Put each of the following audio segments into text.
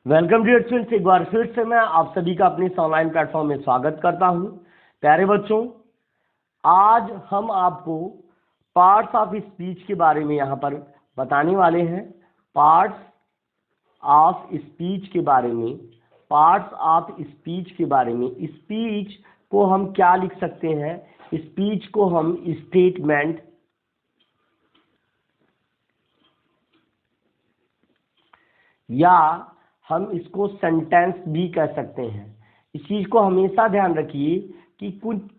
Welcome dear students, एक बार फिर से मैं आप सभी का अपने इस ऑनलाइन प्लेटफॉर्म में स्वागत करता हूं। प्यारे बच्चों, आज हम आपको पार्ट्स ऑफ स्पीच के बारे में यहाँ पर बताने वाले हैं। पार्ट्स ऑफ स्पीच के बारे में, पार्ट्स ऑफ स्पीच के बारे में। स्पीच को हम क्या लिख सकते हैं? स्पीच को हम स्टेटमेंट या हम इसको सेंटेंस भी कह सकते हैं। इस चीज़ को हमेशा ध्यान रखिए कि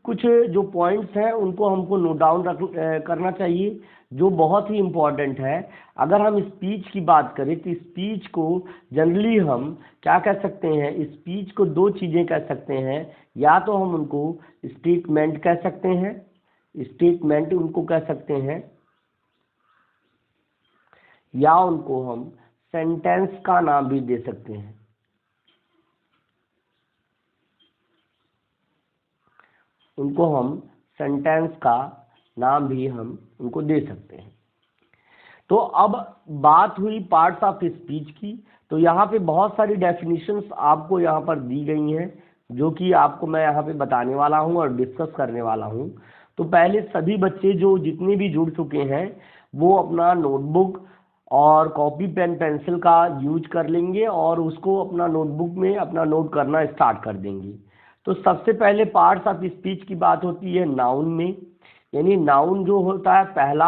कुछ जो पॉइंट्स हैं उनको हमको नोट डाउन करना चाहिए, जो बहुत ही इम्पोर्टेंट है। अगर हम स्पीच की बात करें तो स्पीच को जनरली हम क्या कह सकते हैं? स्पीच को दो चीज़ें कह सकते हैं। या तो हम उनको स्टेटमेंट कह सकते हैं, स्टेटमेंट उनको कह सकते हैं, या उनको हम सेंटेंस का नाम भी दे सकते हैं। उनको हम सेंटेंस का नाम भी हम उनको दे सकते हैं। तो अब बात हुई पार्ट्स ऑफ स्पीच की, तो यहाँ पे बहुत सारी डेफिनेशंस आपको यहाँ पर दी गई हैं, जो कि आपको मैं यहाँ पे बताने वाला हूँ और डिस्कस करने वाला हूँ। तो पहले सभी बच्चे जो जितने भी जुड़ चुके हैं वो अपना नोटबुक और कॉपी पेन पेंसिल का यूज कर लेंगे और उसको अपना नोटबुक में अपना नोट करना स्टार्ट कर देंगे। तो सबसे पहले पार्ट्स ऑफ स्पीच की बात होती है नाउन में, यानी नाउन जो होता है पहला,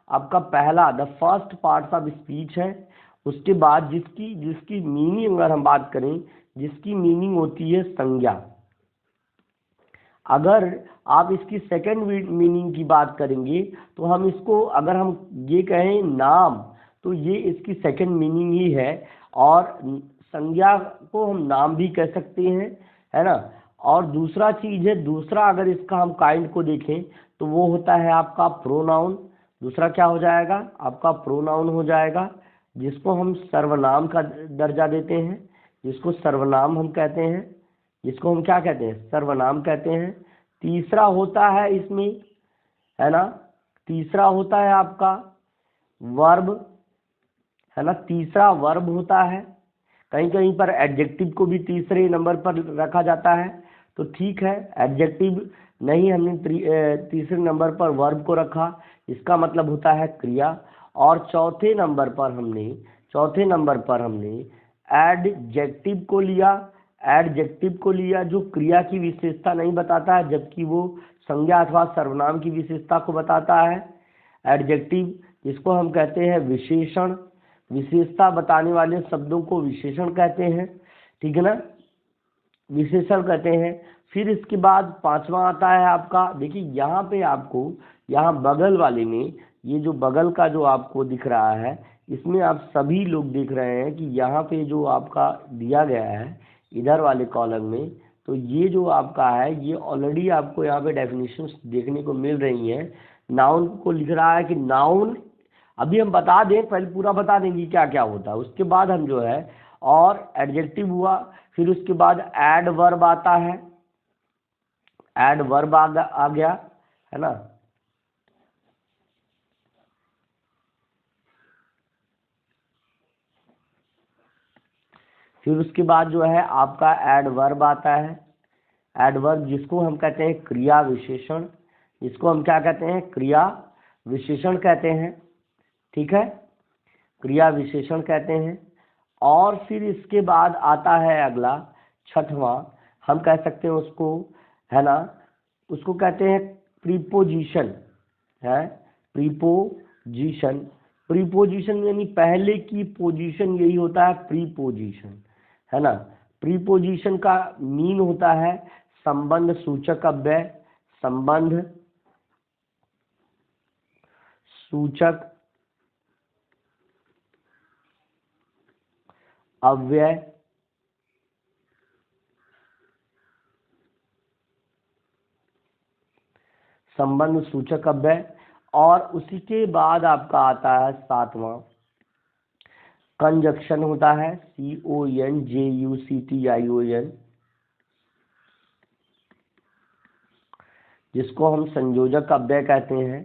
आपका पहला the first parts of speech है। उसके बाद जिसकी जिसकी मीनिंग अगर हम बात करें, जिसकी मीनिंग होती है संज्ञा। अगर आप इसकी सेकंड मीनिंग की बात करेंगे तो हम इसको, अगर हम ये कहें नाम, तो ये इसकी सेकंड मीनिंग ही है। और संज्ञा को हम नाम भी कह सकते हैं, है ना। और दूसरा चीज़ है, दूसरा अगर इसका हम काइंड को देखें तो वो होता है आपका प्रोनाउन। दूसरा क्या हो जाएगा? आपका प्रोनाउन हो जाएगा, जिसको हम सर्वनाम का दर्जा देते हैं, जिसको सर्वनाम हम कहते हैं, जिसको हम क्या कहते हैं? सर्वनाम कहते हैं। तीसरा होता है इसमें, है ना, तीसरा होता है आपका वर्ब, है ना, तीसरा वर्ब होता है। कहीं कहीं पर एडजेक्टिव को भी तीसरे नंबर पर रखा जाता है, तो ठीक है, एडजेक्टिव नहीं, हमने तीसरे नंबर पर वर्ब को रखा, इसका मतलब होता है क्रिया। और चौथे नंबर पर हमने एडजेक्टिव को लिया, एडजेक्टिव को लिया जो क्रिया की विशेषता नहीं बताता है, जबकि वो संज्ञा अथवा सर्वनाम की विशेषता को बताता है। एडजेक्टिव जिसको हम कहते हैं विशेषण, विशेषता बताने वाले शब्दों को विशेषण कहते हैं, ठीक है ना, विशेषण कहते हैं। फिर इसके बाद पांचवा आता है आपका, देखिए यहाँ पे आपको, यहाँ बगल वाले में, ये जो बगल का जो आपको दिख रहा है, इसमें आप सभी लोग देख रहे हैं कि यहाँ पे जो आपका दिया गया है इधर वाले कॉलम में, तो ये जो आपका है ये ऑलरेडी आपको यहाँ पे डेफिनेशंस देखने को मिल रही हैं। नाउन को लिख रहा है कि नाउन, अभी हम बता दें, पहले पूरा बता देंगे क्या क्या होता है, उसके बाद हम जो है, और एडजेक्टिव हुआ, फिर उसके बाद एडवर्ब आता है, एडवर्ब आ गया, है ना। फिर उसके बाद जो है आपका एडवर्ब आता है, एडवर्ब जिसको हम कहते हैं क्रिया विशेषण, जिसको हम क्या कहते हैं? क्रिया विशेषण कहते हैं, ठीक है, क्रिया विशेषण कहते हैं। और फिर इसके बाद आता है अगला, छठवां, हम कह सकते हैं उसको, है ना, उसको कहते हैं प्रीपोजिशन, है, प्रीपोजिशन। प्रीपोजिशन यानी पहले की पोजीशन, यही होता है प्रीपोजिशन, है ना। प्रीपोजिशन का मीन होता है संबंध सूचक अव्यय, संबंध सूचक अव्यय, संबंध सूचक अव्यय। और उसी के बाद आपका आता है सातवां, कंजक्शन होता है, CONJUCTION, जिसको हम संयोजक अव्यय कहते हैं।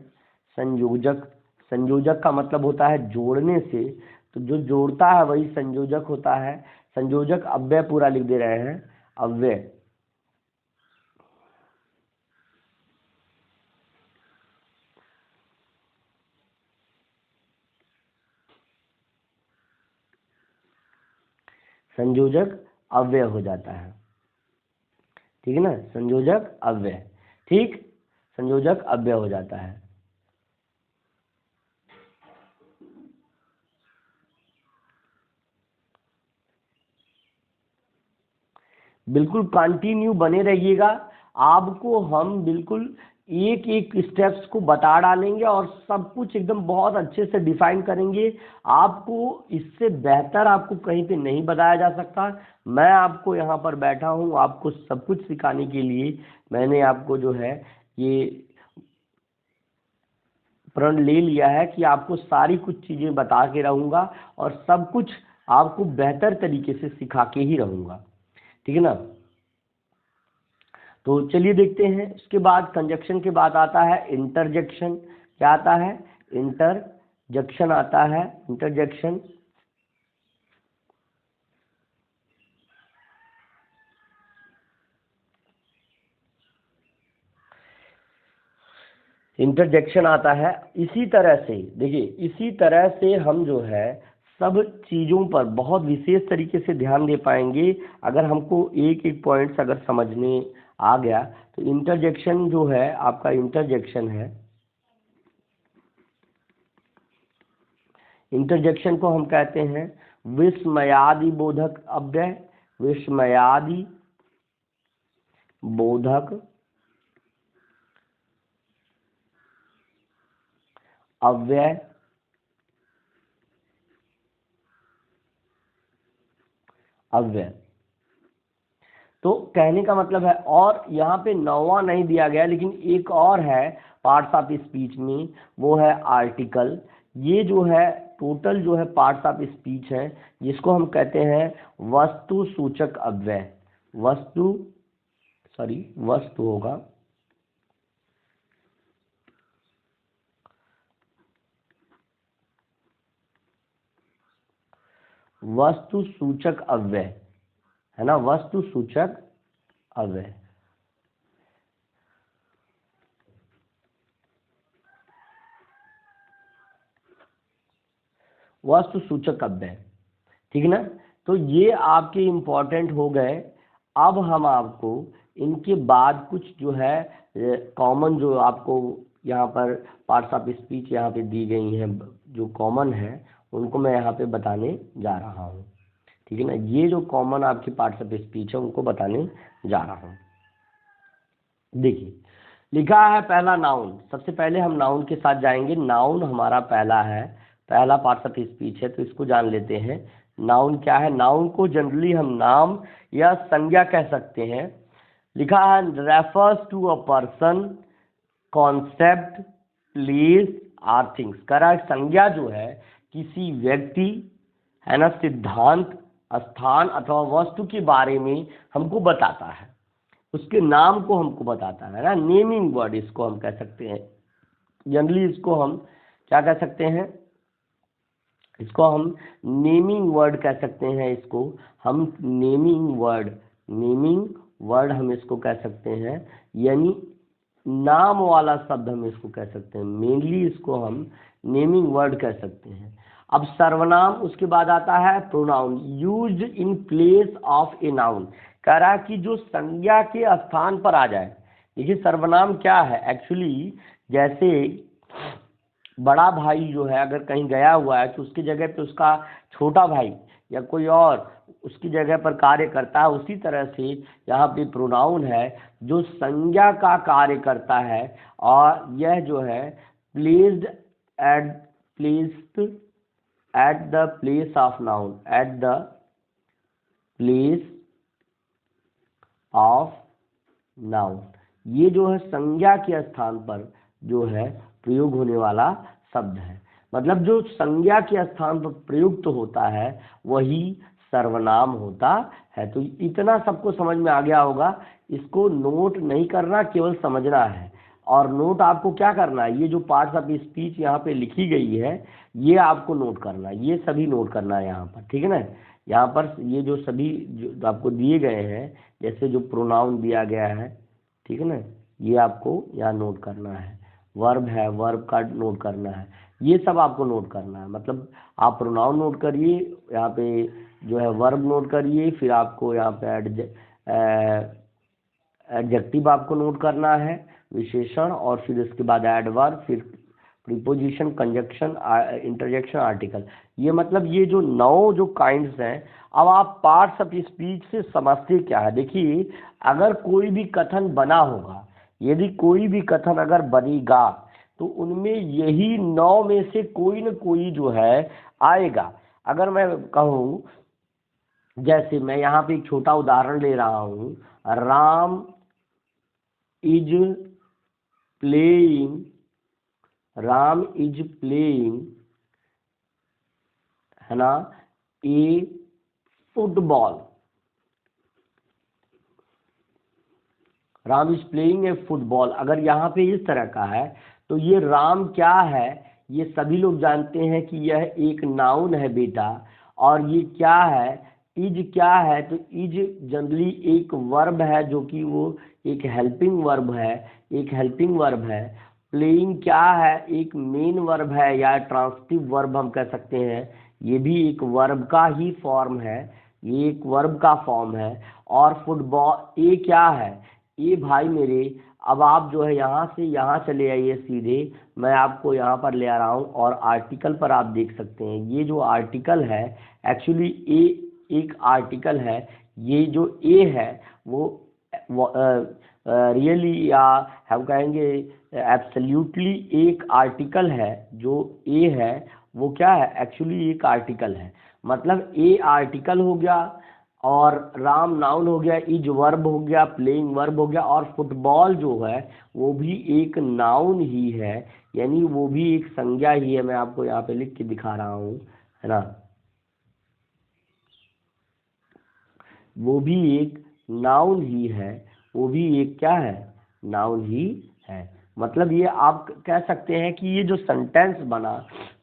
संयोजक, संयोजक का मतलब होता है जोड़ने से, तो जो जोड़ता है वही संयोजक होता है। संयोजक अव्यय पूरा लिख दे रहे हैं, अव्यय। संयोजक अव्यय हो जाता है, ठीक है ना, संयोजक अव्यय, ठीक, संयोजक अव्यय हो जाता है। बिल्कुल कंटिन्यू बने रहिएगा, आपको हम बिल्कुल एक एक स्टेप्स को बता डालेंगे और सब कुछ एकदम बहुत अच्छे से डिफाइन करेंगे। आपको इससे बेहतर आपको कहीं पे नहीं बताया जा सकता। मैं आपको यहाँ पर बैठा हूँ आपको सब कुछ सिखाने के लिए। मैंने आपको जो है ये प्रण ले लिया है कि आपको सारी कुछ चीज़ें बता के रहूँगा और सब कुछ आपको बेहतर तरीके से सिखा के ही रहूँगा, ठीक है ना। तो चलिए देखते हैं, इसके बाद कंजक्शन के बाद आता है इंटरजेक्शन। क्या आता है? इंटरजेक्शन आता है, इंटरजेक्शन। इंटरजेक्शन आता है। इसी तरह से देखिए, इसी तरह से हम जो है सब चीज़ों पर बहुत विशेष तरीके से ध्यान दे पाएंगे अगर हमको एक एक पॉइंट्स अगर समझने आ गया। तो इंटरजेक्शन जो है आपका, इंटरजेक्शन है, इंटरजेक्शन को हम कहते हैं विस्मयादि बोधक अव्यय, विस्मयादि बोधक अव्यय, अव्यय। तो कहने का मतलब है, और यहाँ पे नौवां नहीं दिया गया लेकिन एक और है पार्ट्स ऑफ स्पीच में, वो है आर्टिकल। ये जो है टोटल जो है पार्ट्स ऑफ स्पीच है जिसको हम कहते हैं वस्तु सूचक अव्यय। वस्तु वस्तु होगा, वस्तु सूचक अव्यय है ना, वस्तु सूचक अव्यय। वस्तु सूचक अव्यय, ठीक है ना। तो ये आपके इम्पोर्टेंट हो गए। अब हम आपको इनके बाद कुछ जो है कॉमन जो आपको यहाँ पर पार्ट्स ऑफ स्पीच यहाँ पे दी गई हैं जो कॉमन है उनको मैं यहाँ पे बताने जा रहा हूँ, ठीक है ना। ये जो कॉमन आपके पार्ट्स ऑफ स्पीच है उनको बताने जा रहा हूँ। देखिए लिखा है पहला नाउन। सबसे पहले हम नाउन के साथ जाएंगे। नाउन हमारा पहला है, पहला पार्ट्स ऑफ स्पीच है, तो इसको जान लेते हैं। नाउन क्या है? नाउन को जनरली हम नाम या संज्ञा कह सकते हैं। लिखा है refers to a person, concept, place or things. करा संज्ञा जो है किसी व्यक्ति है ना, सिद्धांत, स्थान अथवा वस्तु के बारे में हमको बताता है, उसके नाम को हमको बताता है ना। नेमिंग वर्ड इसको हम कह सकते हैं। जनरली इसको हम क्या कह सकते हैं? इसको हम नेमिंग वर्ड कह सकते हैं। इसको हम नेमिंग वर्ड हम इसको कह सकते हैं, यानी नाम वाला शब्द हम इसको कह सकते हैं। मेनली इसको हम नेमिंग वर्ड कह सकते हैं। अब सर्वनाम, उसके बाद आता है pronoun, used in place of a noun. कह रहा है कि जो संज्ञा के स्थान पर आ जाए। देखिए सर्वनाम क्या है एक्चुअली, जैसे बड़ा भाई जो है अगर कहीं गया हुआ है तो उसकी जगह पे उसका छोटा भाई या कोई और उसकी जगह पर कार्य करता है। उसी तरह से यहाँ पे प्रोनाउन है जो संज्ञा का कार्य करता है, और यह जो है placed at the place of noun, at the place of noun. ये जो है संज्ञा के स्थान पर जो है प्रयोग होने वाला शब्द है। मतलब जो संज्ञा के स्थान पर प्रयुक्त होता है वही सर्वनाम होता है। तो इतना सबको समझ में आ गया होगा। इसको नोट नहीं करना, केवल समझना है। और नोट आपको क्या करना है, ये जो पार्ट्स ऑफ स्पीच यहाँ पे लिखी गई है ये आपको नोट करना है, ये सभी नोट करना है यहाँ पर, ठीक है ना। यहाँ पर ये जो सभी जो आपको दिए गए हैं, जैसे जो प्रोनाउन दिया गया है, ठीक है ना, ये आपको यहाँ नोट करना है। वर्ब है, वर्ब का नोट करना है, ये सब आपको नोट करना है। मतलब आप प्रोनाउन नोट करिए, यहाँ पे जो है वर्ब नोट करिए, फिर आपको यहाँ पे एडजेक्टिव आपको नोट करना है, विशेषण, और फिर इसके बाद एडवर्ब, फिर प्रीपोजिशन, कंजक्शन, इंटरजेक्शन, आर्टिकल। ये मतलब ये जो 9 जो काइंड्स हैं। अब आप पार्ट्स ऑफ स्पीच से समझते क्या है? देखिए, अगर कोई भी कथन बना होगा, यदि कोई भी कथन अगर बनेगा, तो उनमें यही 9 में से कोई न कोई जो है आएगा। अगर मैं कहूँ, जैसे मैं यहाँ पे एक छोटा उदाहरण ले रहा हूँ, Ram is playing, Ram is playing, है ना, a football. Ram is playing a football. अगर यहाँ पे इस तरह का है, तो ये राम क्या है? ये सभी लोग जानते हैं कि यह एक नाउन है बेटा। और ये क्या है? इज क्या है? तो इज जनरली एक वर्ब है, जो कि वो एक हेल्पिंग वर्ब है, एक हेल्पिंग वर्ब है। प्लेइंग क्या है? एक मेन वर्ब है, या ट्रांसिटिव वर्ब हम कह सकते हैं। ये भी एक वर्ब का ही फॉर्म है, ये एक वर्ब का फॉर्म है। और फुटबॉल, ये क्या है? ये भाई मेरे, अब आप जो है यहाँ से यहाँ चले आइए सीधे, मैं आपको यहाँ पर ले आ रहा हूँ, और आर्टिकल पर आप देख सकते हैं। ये जो आर्टिकल है, एक्चुअली ए एक आर्टिकल है। ये जो ए है वो रियली, या हम कहेंगे एब्सोल्युटली एक आर्टिकल है। जो ए है वो क्या है? एक्चुअली एक आर्टिकल है। मतलब ए आर्टिकल हो गया, और राम नाउन हो गया, इज वर्ब हो गया, प्लेइंग वर्ब हो गया, और फुटबॉल जो है वो भी एक नाउन ही है, यानी वो भी एक संज्ञा ही है। मैं आपको यहाँ पे लिख के दिखा रहा हूँ, है ना, वो भी एक नाउन ही है, वो भी एक क्या है? नाउन ही है। मतलब ये आप कह सकते हैं कि ये जो सेंटेंस बना,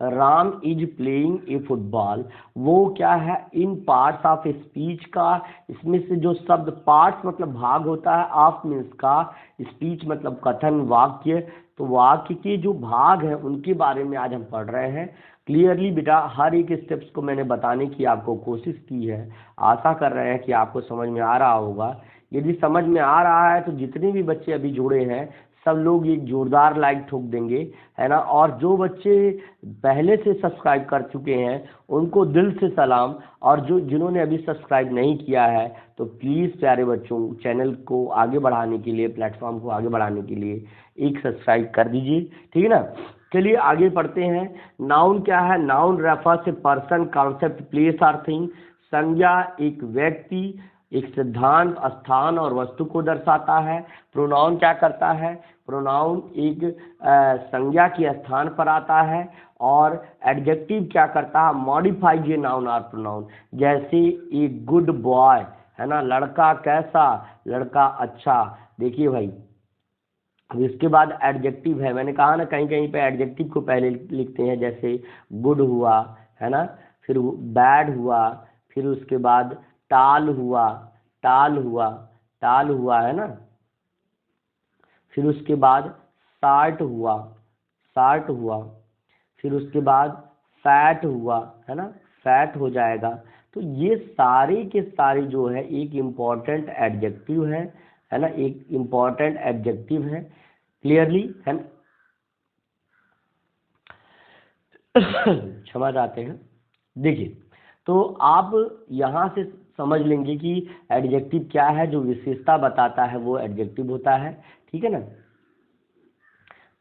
Ram is playing a football, वो क्या है? इन पार्ट्स ऑफ स्पीच का, इसमें से जो शब्द, पार्ट्स मतलब भाग होता है, ऑफ मीन्स का, स्पीच मतलब कथन, वाक्य, तो वाक्य के जो भाग हैं उनके बारे में आज हम पढ़ रहे हैं। क्लियरली बेटा, हर एक स्टेप्स को मैंने बताने की आपको कोशिश की है। आशा कर रहे हैं कि आपको समझ में आ रहा होगा। यदि समझ में आ रहा है तो जितने भी बच्चे अभी जुड़े हैं, सब लोग एक जोरदार लाइक ठोक देंगे, है ना। और जो बच्चे पहले से सब्सक्राइब कर चुके हैं उनको दिल से सलाम, और जो जिन्होंने अभी सब्सक्राइब नहीं किया है, तो प्लीज़ प्यारे बच्चों, चैनल को आगे बढ़ाने के लिए, प्लेटफॉर्म को आगे बढ़ाने के लिए एक सब्सक्राइब कर दीजिए, ठीक है ना। चलिए आगे पढ़ते हैं। नाउन क्या है? Noun refers a person, concept, place और थिंग। संज्ञा एक व्यक्ति, एक सिद्धांत, स्थान और वस्तु को दर्शाता है। प्रोनाउन क्या करता है? प्रोनाउन एक संज्ञा के स्थान पर आता है। और एडजेक्टिव क्या करता है? मॉडिफाइज ए नाउन और प्रोनाउन। जैसे ए गुड बॉय, है ना, लड़का कैसा? लड़का अच्छा। देखिए भाई, अब इसके बाद एडजेक्टिव है। मैंने कहा ना, कहीं कहीं पे एडजेक्टिव को पहले लिखते हैं, जैसे गुड हुआ, है ना, फिर बैड हुआ, फिर उसके बाद टाल हुआ, टाल हुआ, टाल हुआ, है ना, फिर उसके बाद शार्ट हुआ, शार्ट हुआ, फिर उसके बाद फैट हुआ, है ना, फैट हो जाएगा। तो ये सारे के सारे जो है एक इम्पॉर्टेंट एडजेक्टिव है ना, एक इम्पॉर्टेंट एडजेक्टिव है। क्लियरली है ना? क्षमा चाहते हैं। देखिए, तो आप यहाँ से समझ लेंगे कि एडजेक्टिव क्या है। जो विशेषता बताता है वो एडजेक्टिव होता है, ठीक है ना।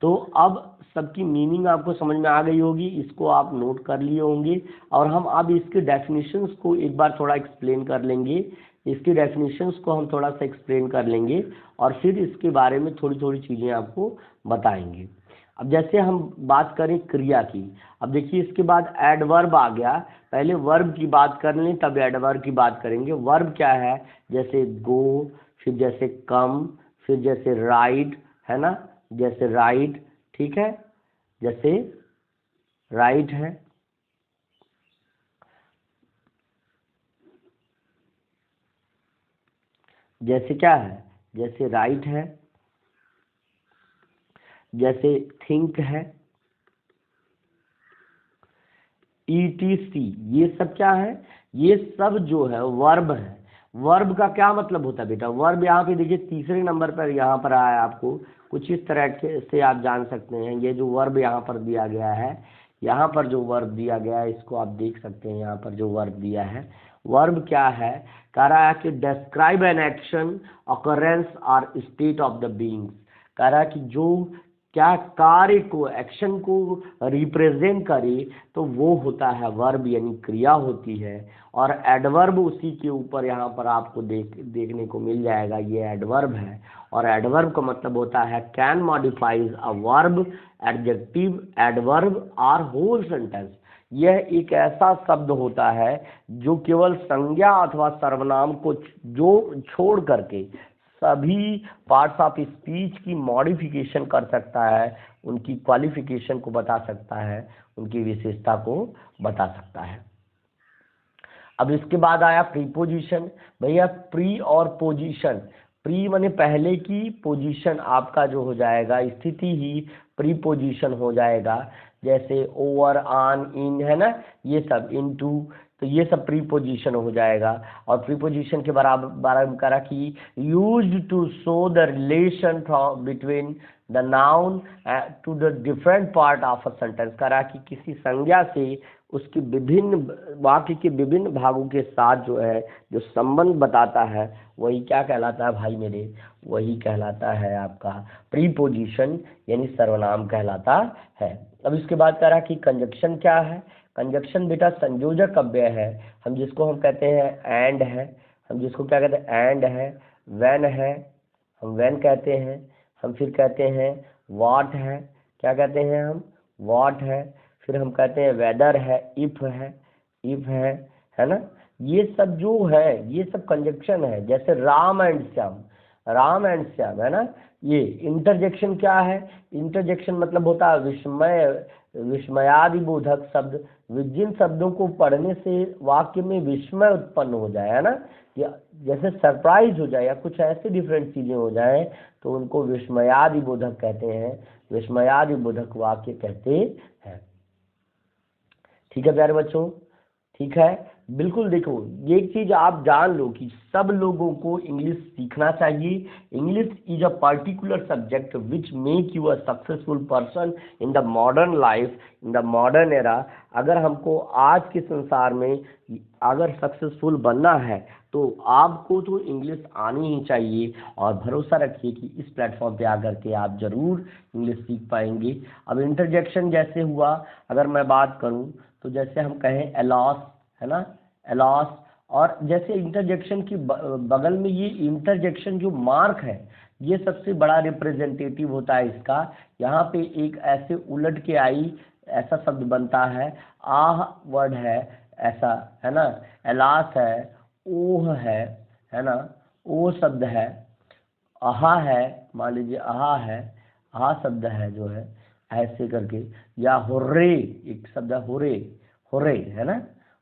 तो अब सबकी मीनिंग आपको समझ में आ गई होगी, इसको आप नोट कर लिए होंगे। और हम अब इसके डेफिनेशंस को एक बार थोड़ा एक्सप्लेन कर लेंगे, इसके डेफिनेशंस को हम थोड़ा सा एक्सप्लेन कर लेंगे, और फिर इसके बारे में थोड़ी थोड़ी चीज़ें आपको बताएंगे। अब जैसे हम बात करें क्रिया की, अब देखिए इसके बाद एडवर्ब आ गया। पहले वर्ब की बात कर लें, तब एडवर्ब की बात करेंगे। वर्ब क्या है? जैसे गो, फिर जैसे कम, फिर जैसे राइट, है ना, जैसे राइट, ठीक है, जैसे राइट है, जैसे क्या है, जैसे राइट है, जैसे थिंक है, ETC, ये सब क्या है, ये सब जो है वर्ब है। वर्ब का क्या मतलब होता है बेटा, वर्ब यहाँ पे देखिए तीसरे नंबर पर यहाँ पर आया है, आपको कुछ इस तरह से आप जान सकते हैं। ये जो वर्ब यहाँ पर दिया गया है, यहाँ पर जो वर्ब दिया गया है इसको आप देख सकते हैं। यहाँ पर जो वर्ब दिया है, वर्ब क्या है, कह रहा है कि डिस्क्राइब एन एक्शन, ऑकरेंस और स्टेट ऑफ द बीइंग्स। कह रहा है कि जो क्या कार्य को, एक्शन को रिप्रेजेंट करे तो वो होता है वर्ब, यानी क्रिया होती है। और एडवर्ब उसी के ऊपर यहाँ पर आपको देखने को मिल जाएगा, ये एडवर्ब है। और एडवर्ब का मतलब होता है can modifies a verb, adjective, adverb और होल सेंटेंस। यह एक ऐसा शब्द होता है जो केवल संज्ञा अथवा सर्वनाम को जो छोड़ करके सभी पार्ट्स ऑफ स्पीच की मॉडिफिकेशन कर सकता है, उनकी क्वालिफिकेशन को बता सकता है, उनकी विशेषता को बता सकता है। अब इसके बाद आया प्रीपोजिशन। भैया प्री और पोजीशन, प्री माने पहले की, पोजीशन आपका जो हो जाएगा, स्थिति ही प्रीपोजिशन हो जाएगा। जैसे ओवर, ऑन, इन, है ना, ये सब, इनटू, तो ये सब प्रीपोजिशन हो जाएगा। और प्रीपोजिशन के बारे में करा कि used to show the relation from between the noun to the different part of a sentence. करा कि किसी संज्ञा से उसके विभिन्न वाक्य के विभिन्न भागों के साथ जो है जो संबंध बताता है, वही क्या कहलाता है भाई मेरे, वही कहलाता है आपका प्रीपोजिशन, यानी सर्वनाम कहलाता है। अब इसके बाद कह रहा कि कंजक्शन क्या है। कंजक्शन बेटा संयोजक अव्यय है, हम जिसको हम कहते हैं एंड है, हम जिसको क्या कहते हैं एंड है, व्हेन है, हम व्हेन कहते हैं, हम फिर कहते हैं व्हाट है, क्या कहते हैं हम, व्हाट है, फिर हम कहते हैं वेदर है, इफ है, इफ है ना। ये सब जो है ये सब कंजक्शन है। जैसे राम एंड श्याम, राम एंड श्याम, है ना। ये इंटरजेक्शन क्या है, इंटरजेक्शन मतलब होता है विस्मय, विस्मयादि बोधक शब्द, जिन शब्दों को पढ़ने से वाक्य में विस्मय उत्पन्न हो जाए, है ना, या जैसे सरप्राइज हो जाए या कुछ ऐसे डिफरेंट चीजें हो जाए तो उनको विस्मयादि बोधक कहते हैं, विस्मयादि बोधक वाक्य कहते हैं। ठीक है प्यारे बच्चों, ठीक है। बिल्कुल देखो, ये चीज आप जान लो कि सब लोगों को इंग्लिश सीखना चाहिए। English is a particular subject which make you a successful person in the modern life, in the modern era. अगर हमको आज के संसार में अगर सक्सेसफुल बनना है तो आपको तो इंग्लिश आनी ही चाहिए। और भरोसा रखिए कि इस प्लेटफॉर्म पे आकर के आप जरूर इंग्लिश सीख पाएंगे। अब इंटरजेक्शन जैसे हुआ, अगर मैं बात करूं तो जैसे हम कहें अलॉस, है ना, अलॉस। और जैसे इंटरजेक्शन की बगल में ये इंटरजेक्शन जो मार्क है ये सबसे बड़ा रिप्रेजेंटेटिव होता है इसका। यहाँ पे एक ऐसे उलट के आई ऐसा शब्द बनता है, आह वर्ड है ऐसा, है ना, एलास है, ओह है ना, ओ शब्द है, आहा है, मान लीजिए आहा है, आहा शब्द है जो है ऐसे करके, या हुर्रे एक शब्द है, हुर्रे, हुर्रे, है ना,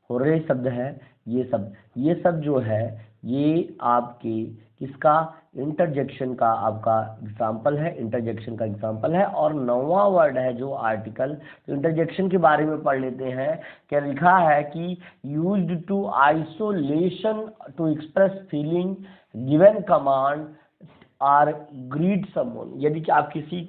हुर्रे शब्द है। ये सब जो है ये आपके किसका, इंटरजेक्शन का आपका एग्जाम्पल है, इंटरजेक्शन का एग्जाम्पल है। और 9वां वर्ड है जो आर्टिकल, तो इंटरजेक्शन के बारे में पढ़ लेते हैं। क्या लिखा है कि used to isolation to express feeling, given command or greet someone. यदि कि आप किसी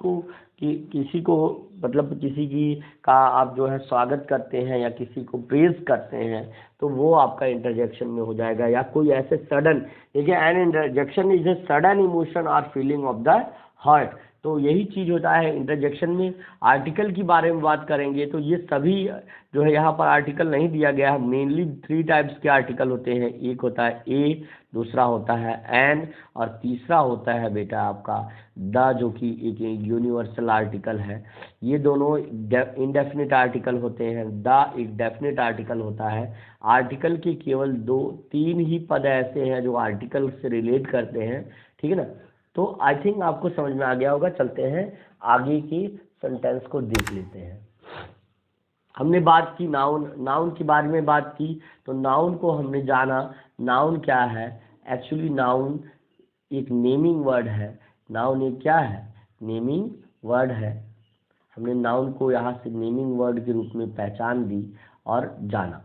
को मतलब किसी की का आप जो है स्वागत करते हैं या किसी को प्रेज करते हैं तो वो आपका इंटरजेक्शन में हो जाएगा। या कोई ऐसे सडन, देखिए an interjection is a sudden emotion और फीलिंग ऑफ द हार्ट, तो यही चीज होता है इंटरजेक्शन में। आर्टिकल की बारे में बात करेंगे तो ये सभी जो है यहाँ पर आर्टिकल नहीं दिया गया है। मेनली 3 टाइप्स के आर्टिकल होते हैं, एक होता है ए, दूसरा होता है एन, और तीसरा होता है बेटा आपका द, जो कि एक यूनिवर्सल आर्टिकल है। ये दोनों इंडेफिनिट आर्टिकल होते हैं, द एक डेफिनिट आर्टिकल होता है। आर्टिकल के केवल 2-3 ही पद ऐसे हैं जो आर्टिकल से रिलेट करते हैं, ठीक है ना। तो आई थिंक आपको समझ में आ गया होगा। चलते हैं आगे की सेंटेंस को देख लेते हैं। हमने बात की नाउन के बारे में बात की, तो नाउन को हमने जाना, नाउन क्या है। एक्चुअली नाउन एक नेमिंग वर्ड है। नाउन एक क्या है? नेमिंग वर्ड है। हमने नाउन को यहाँ से नेमिंग वर्ड के रूप में पहचान दी और जाना।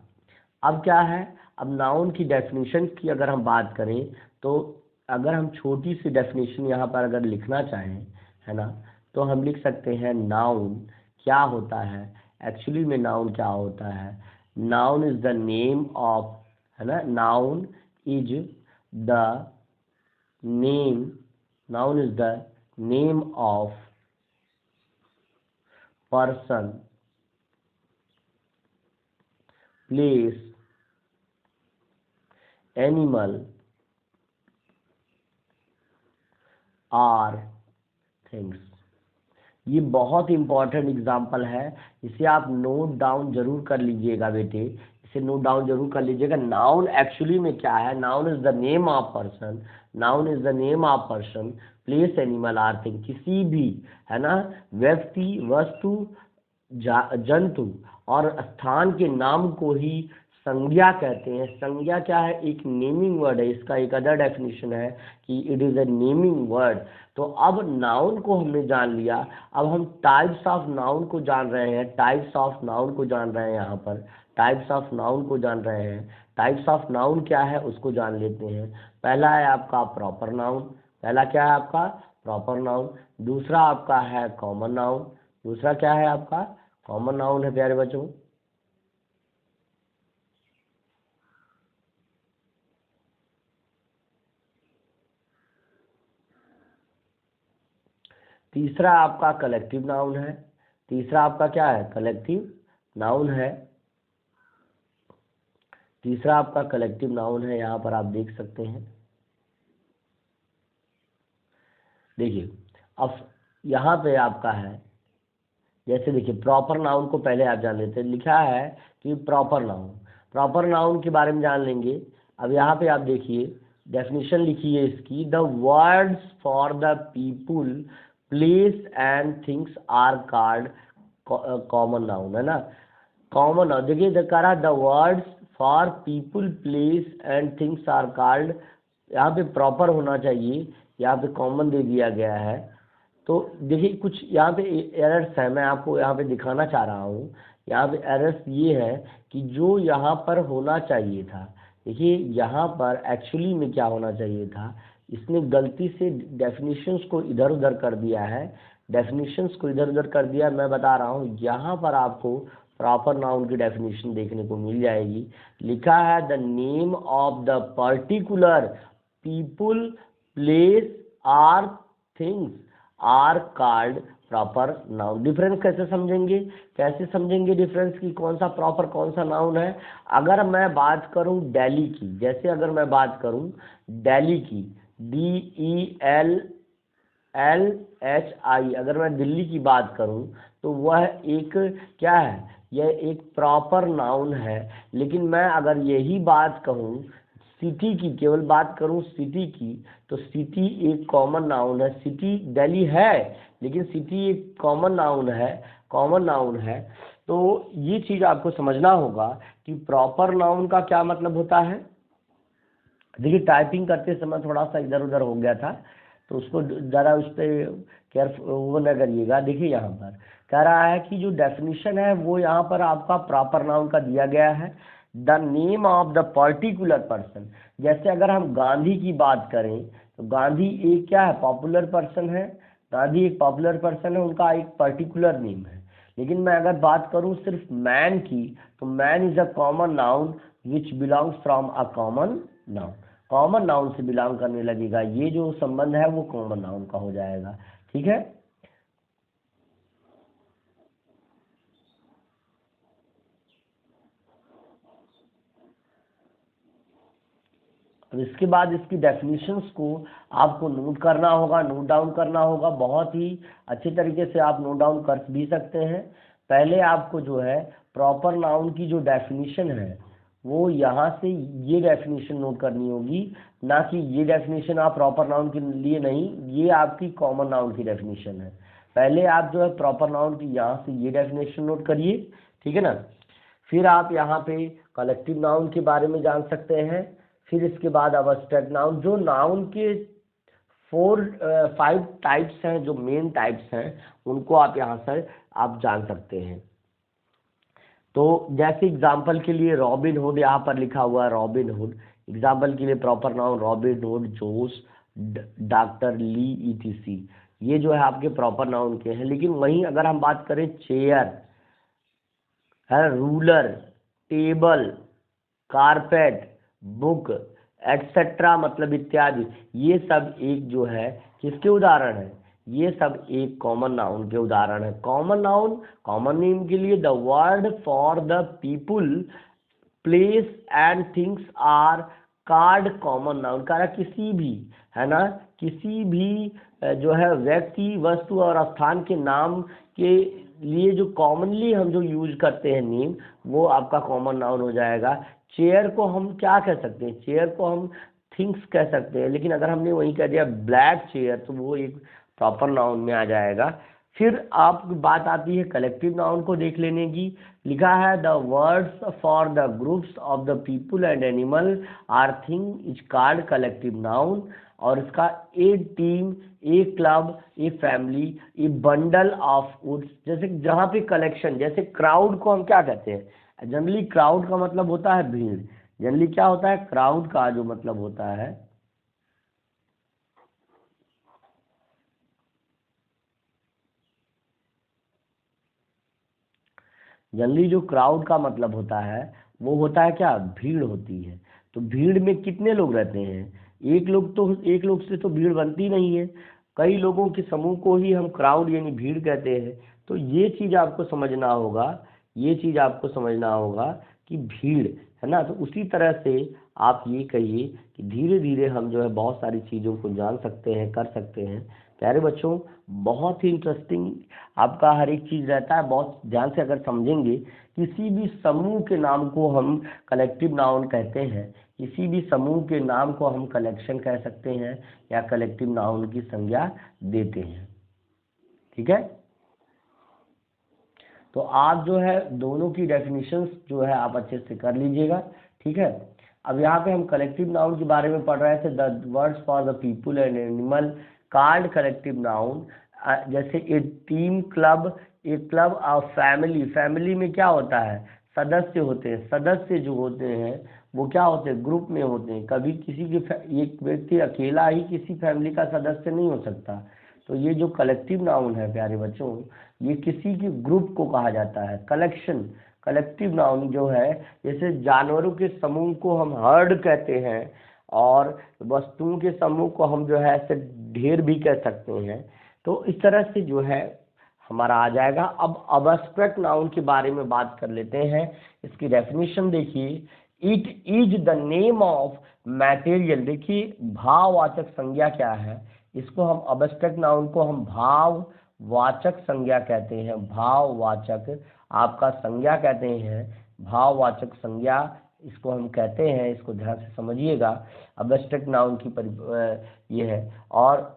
अब क्या है, अब नाउन की डेफिनेशन की अगर हम बात करें तो अगर हम छोटी सी डेफिनेशन यहाँ पर अगर लिखना चाहें, है ना, तो हम लिख सकते हैं नाउन क्या होता है। एक्चुअली में नाउन क्या होता है? Noun is the name of, है ना, noun is the name, noun is the name of person, place, animal or things. ये बहुत इंपॉर्टेंट एग्जाम्पल है, इसे आप नोट डाउन जरूर कर लीजिएगा बेटे, इसे नोट डाउन जरूर कर लीजिएगा। नाउन एक्चुअली में क्या है? Noun is the name of person, noun is the name of person, place, animal or thing. किसी भी, है ना, व्यक्ति, वस्तु, जंतु और स्थान के नाम को ही संज्ञा कहते हैं। संज्ञा क्या है? एक नेमिंग वर्ड है। इसका एक अदर डेफिनेशन है कि it is a naming word. तो अब नाउन को हमने जान लिया, अब हम टाइप्स ऑफ नाउन को जान रहे हैं। टाइप्स ऑफ नाउन को जान रहे हैं, यहाँ पर टाइप्स ऑफ नाउन को जान रहे हैं। टाइप्स ऑफ नाउन क्या है उसको जान लेते हैं। पहला है आपका प्रॉपर नाउन। पहला क्या है आपका? Proper noun. दूसरा आपका है कॉमन नाउन। दूसरा क्या है आपका? कॉमन नाउन है प्यारे बच्चों। तीसरा आपका कलेक्टिव नाउन है। तीसरा आपका क्या है? कलेक्टिव नाउन है। तीसरा आपका कलेक्टिव नाउन है, यहाँ पर आप देख सकते हैं। देखिए अब यहाँ पे आपका है, जैसे देखिए प्रॉपर नाउन को पहले आप जान लेते हैं। लिखा है कि प्रॉपर नाउन, प्रॉपर नाउन के बारे में जान लेंगे। अब यहाँ पे आप देखिए डेफिनेशन लिखी है इसकी, the words for the people, place and things are called common noun, है ना। कॉमन नाउन देखिए कह the words for people, place and things are called, यहाँ पे प्रॉपर होना चाहिए, यहाँ पे कॉमन दे दिया गया है। तो देखिए कुछ यहाँ पे एरर्स है, मैं आपको यहाँ पे दिखाना चाह रहा हूँ। यहाँ पे एरर्स ये है कि जो यहाँ पर होना चाहिए था, देखिए यहाँ पर एक्चुअली में क्या होना चाहिए था, इसने गलती से डेफिनेशंस को इधर उधर कर दिया है। डेफिनेशंस को इधर उधर कर दिया, मैं बता रहा हूँ। यहाँ पर आपको प्रॉपर नाउन की डेफिनेशन देखने को मिल जाएगी। लिखा है the name of the particular people, place or things are called proper noun. Difference कैसे समझेंगे? कैसे समझेंगे डिफरेंस की कौन सा प्रॉपर कौन सा नाउन है? अगर मैं बात करूं दिल्ली की, जैसे अगर मैं बात करूं दिल्ली की, DELLI, अगर मैं दिल्ली की बात करूं तो वह एक क्या है? यह एक प्रॉपर नाउन है। लेकिन मैं अगर यही बात कहूं सिटी की, केवल बात करूं सिटी की, तो सिटी एक कॉमन नाउन है। सिटी दिल्ली है लेकिन सिटी एक कॉमन नाउन है, कॉमन नाउन है। तो ये चीज़ आपको समझना होगा कि प्रॉपर नाउन का क्या मतलब होता है। देखिए टाइपिंग करते समय थोड़ा सा इधर उधर हो गया था, तो उसको ज़रा उस पर केयरफुल वो न करिएगा। देखिए यहाँ पर कह रहा है कि जो डेफिनेशन है वो यहाँ पर आपका प्रॉपर नाउन का दिया गया है, the name of the particular person. जैसे अगर हम गांधी की बात करें तो गांधी एक क्या है? पॉपुलर पर्सन है। गांधी एक पॉपुलर पर्सन है, उनका एक पर्टिकुलर नेम है। लेकिन मैं अगर बात करूं सिर्फ मैन की, तो man is a common noun which belongs from a common noun. Common noun से बिलोंग करने लगेगा, ये जो संबंध है वो कॉमन नाउन का हो जाएगा। ठीक है। अब इसके बाद इसकी डेफिनेशंस को आपको नोट करना होगा, नोट डाउन करना होगा। बहुत ही अच्छे तरीके से आप नोट डाउन कर भी सकते हैं। पहले आपको जो है प्रॉपर नाउन की जो डेफिनेशन है वो यहाँ से ये डेफिनेशन नोट करनी होगी, ना कि ये डेफिनेशन आप प्रॉपर नाउन के लिए नहीं, ये आपकी कॉमन नाउन की डेफिनेशन है। पहले आप जो है प्रॉपर नाउन की यहाँ से ये डेफिनेशन नोट करिए, ठीक है ना। फिर आप यहाँ पे कलेक्टिव नाउन के बारे में जान सकते हैं। फिर इसके बाद अब्स्ट्रैक्ट नाउन, जो नाउन के 5 टाइप्स हैं जो मेन टाइप्स हैं, उनको आप यहाँ से आप जान सकते हैं। तो जैसे एग्जाम्पल के लिए रॉबिन हुड यहाँ पर लिखा हुआ है, रॉबिन हुड एग्जाम्पल के लिए प्रॉपर नाउन रॉबिन हुड, जोस, डॉक्टर ली, ईटीसी, ये जो है आपके प्रॉपर नाउन के हैं। लेकिन वहीं अगर हम बात करें चेयर है, ruler, table, carpet, book, etcetera मतलब इत्यादि, ये सब एक जो है किसके उदाहरण है, ये सब एक कॉमन नाउन के उदाहरण है। कॉमन नाउन, कॉमन नेम के लिए the word for the people, place and things are called common noun. कहा किसी भी, है ना, किसी भी जो है व्यक्ति, वस्तु और स्थान के नाम के लिए जो कॉमनली हम जो यूज करते हैं नेम, वो आपका कॉमन नाउन हो जाएगा। चेयर को हम क्या कह सकते हैं, चेयर को हम थिंग्स कह सकते हैं, लेकिन अगर हमने वही कह दिया ब्लैक चेयर तो वो एक प्रॉपर नाउन में आ जाएगा। फिर आप बात आती है कलेक्टिव नाउन को देख लेने की। लिखा है the words for the groups of the people and animal or thing is called collective noun. और इसका a team, a club, a family, a bundle of woods, जैसे जहाँ पे कलेक्शन, जैसे क्राउड को हम क्या कहते हैं, जनरली क्राउड का मतलब होता है भीड़। जनरली क्या होता है, क्राउड का जो मतलब होता है, जनरली जो क्राउड का मतलब होता है वो होता है क्या, भीड़ होती है। तो भीड़ में कितने लोग रहते हैं, एक लोग, तो एक लोग से तो भीड़ बनती नहीं है, कई लोगों के समूह को ही हम क्राउड यानी भीड़ कहते हैं। तो ये चीज़ आपको समझना होगा, ये चीज़ आपको समझना होगा कि भीड़, है ना। तो उसी तरह से आप ये कहिए कि धीरे धीरे हम जो है बहुत सारी चीज़ों को जान सकते हैं, कर सकते हैं। प्यारे बच्चों, बहुत ही इंटरेस्टिंग आपका हर एक चीज़ रहता है, बहुत ध्यान से अगर समझेंगे। किसी भी समूह के नाम को हम कलेक्टिव नाउन कहते हैं, किसी भी समूह के नाम को हम कलेक्शन कह सकते हैं या कलेक्टिव नाउन की संज्ञा देते हैं। ठीक है, तो आप जो है दोनों की डेफिनेशंस जो है आप अच्छे से कर लीजिएगा। ठीक है, अब यहाँ पे हम कलेक्टिव नाउन के बारे में पढ़ रहे थे। The words for the people and animal card collective noun, जैसे a team, club, a club of family. Family में क्या होता है, सदस्य होते हैं, सदस्य जो होते हैं वो क्या होते हैं, ग्रुप में होते हैं। कभी किसी के एक व्यक्ति अकेला ही किसी फैमिली का सदस्य नहीं हो सकता। तो ये जो कलेक्टिव नाउन है प्यारे बच्चों, ये किसी के ग्रुप को कहा जाता है। कलेक्शन, कलेक्टिव नाउन जो है, जैसे जानवरों के समूह को हम हर्ड कहते हैं, और वस्तुओं के समूह को हम जो है ऐसे ढेर भी कह सकते हैं। तो इस तरह से जो है हमारा आ जाएगा। अब अब्स्ट्रैक्ट नाउन के बारे में बात कर लेते हैं। इसकी डेफिनेशन देखिए, it is the name of material. देखिए भाववाचक संज्ञा क्या है, इसको हम अब्स्ट्रैक्ट नाउन को हम भाववाचक संज्ञा कहते हैं। भाववाचक आपका संज्ञा कहते हैं, भाववाचक संज्ञा इसको हम कहते हैं। इसको ध्यान से समझिएगा, अब्स्ट्रैक्ट नाउन की ये है। और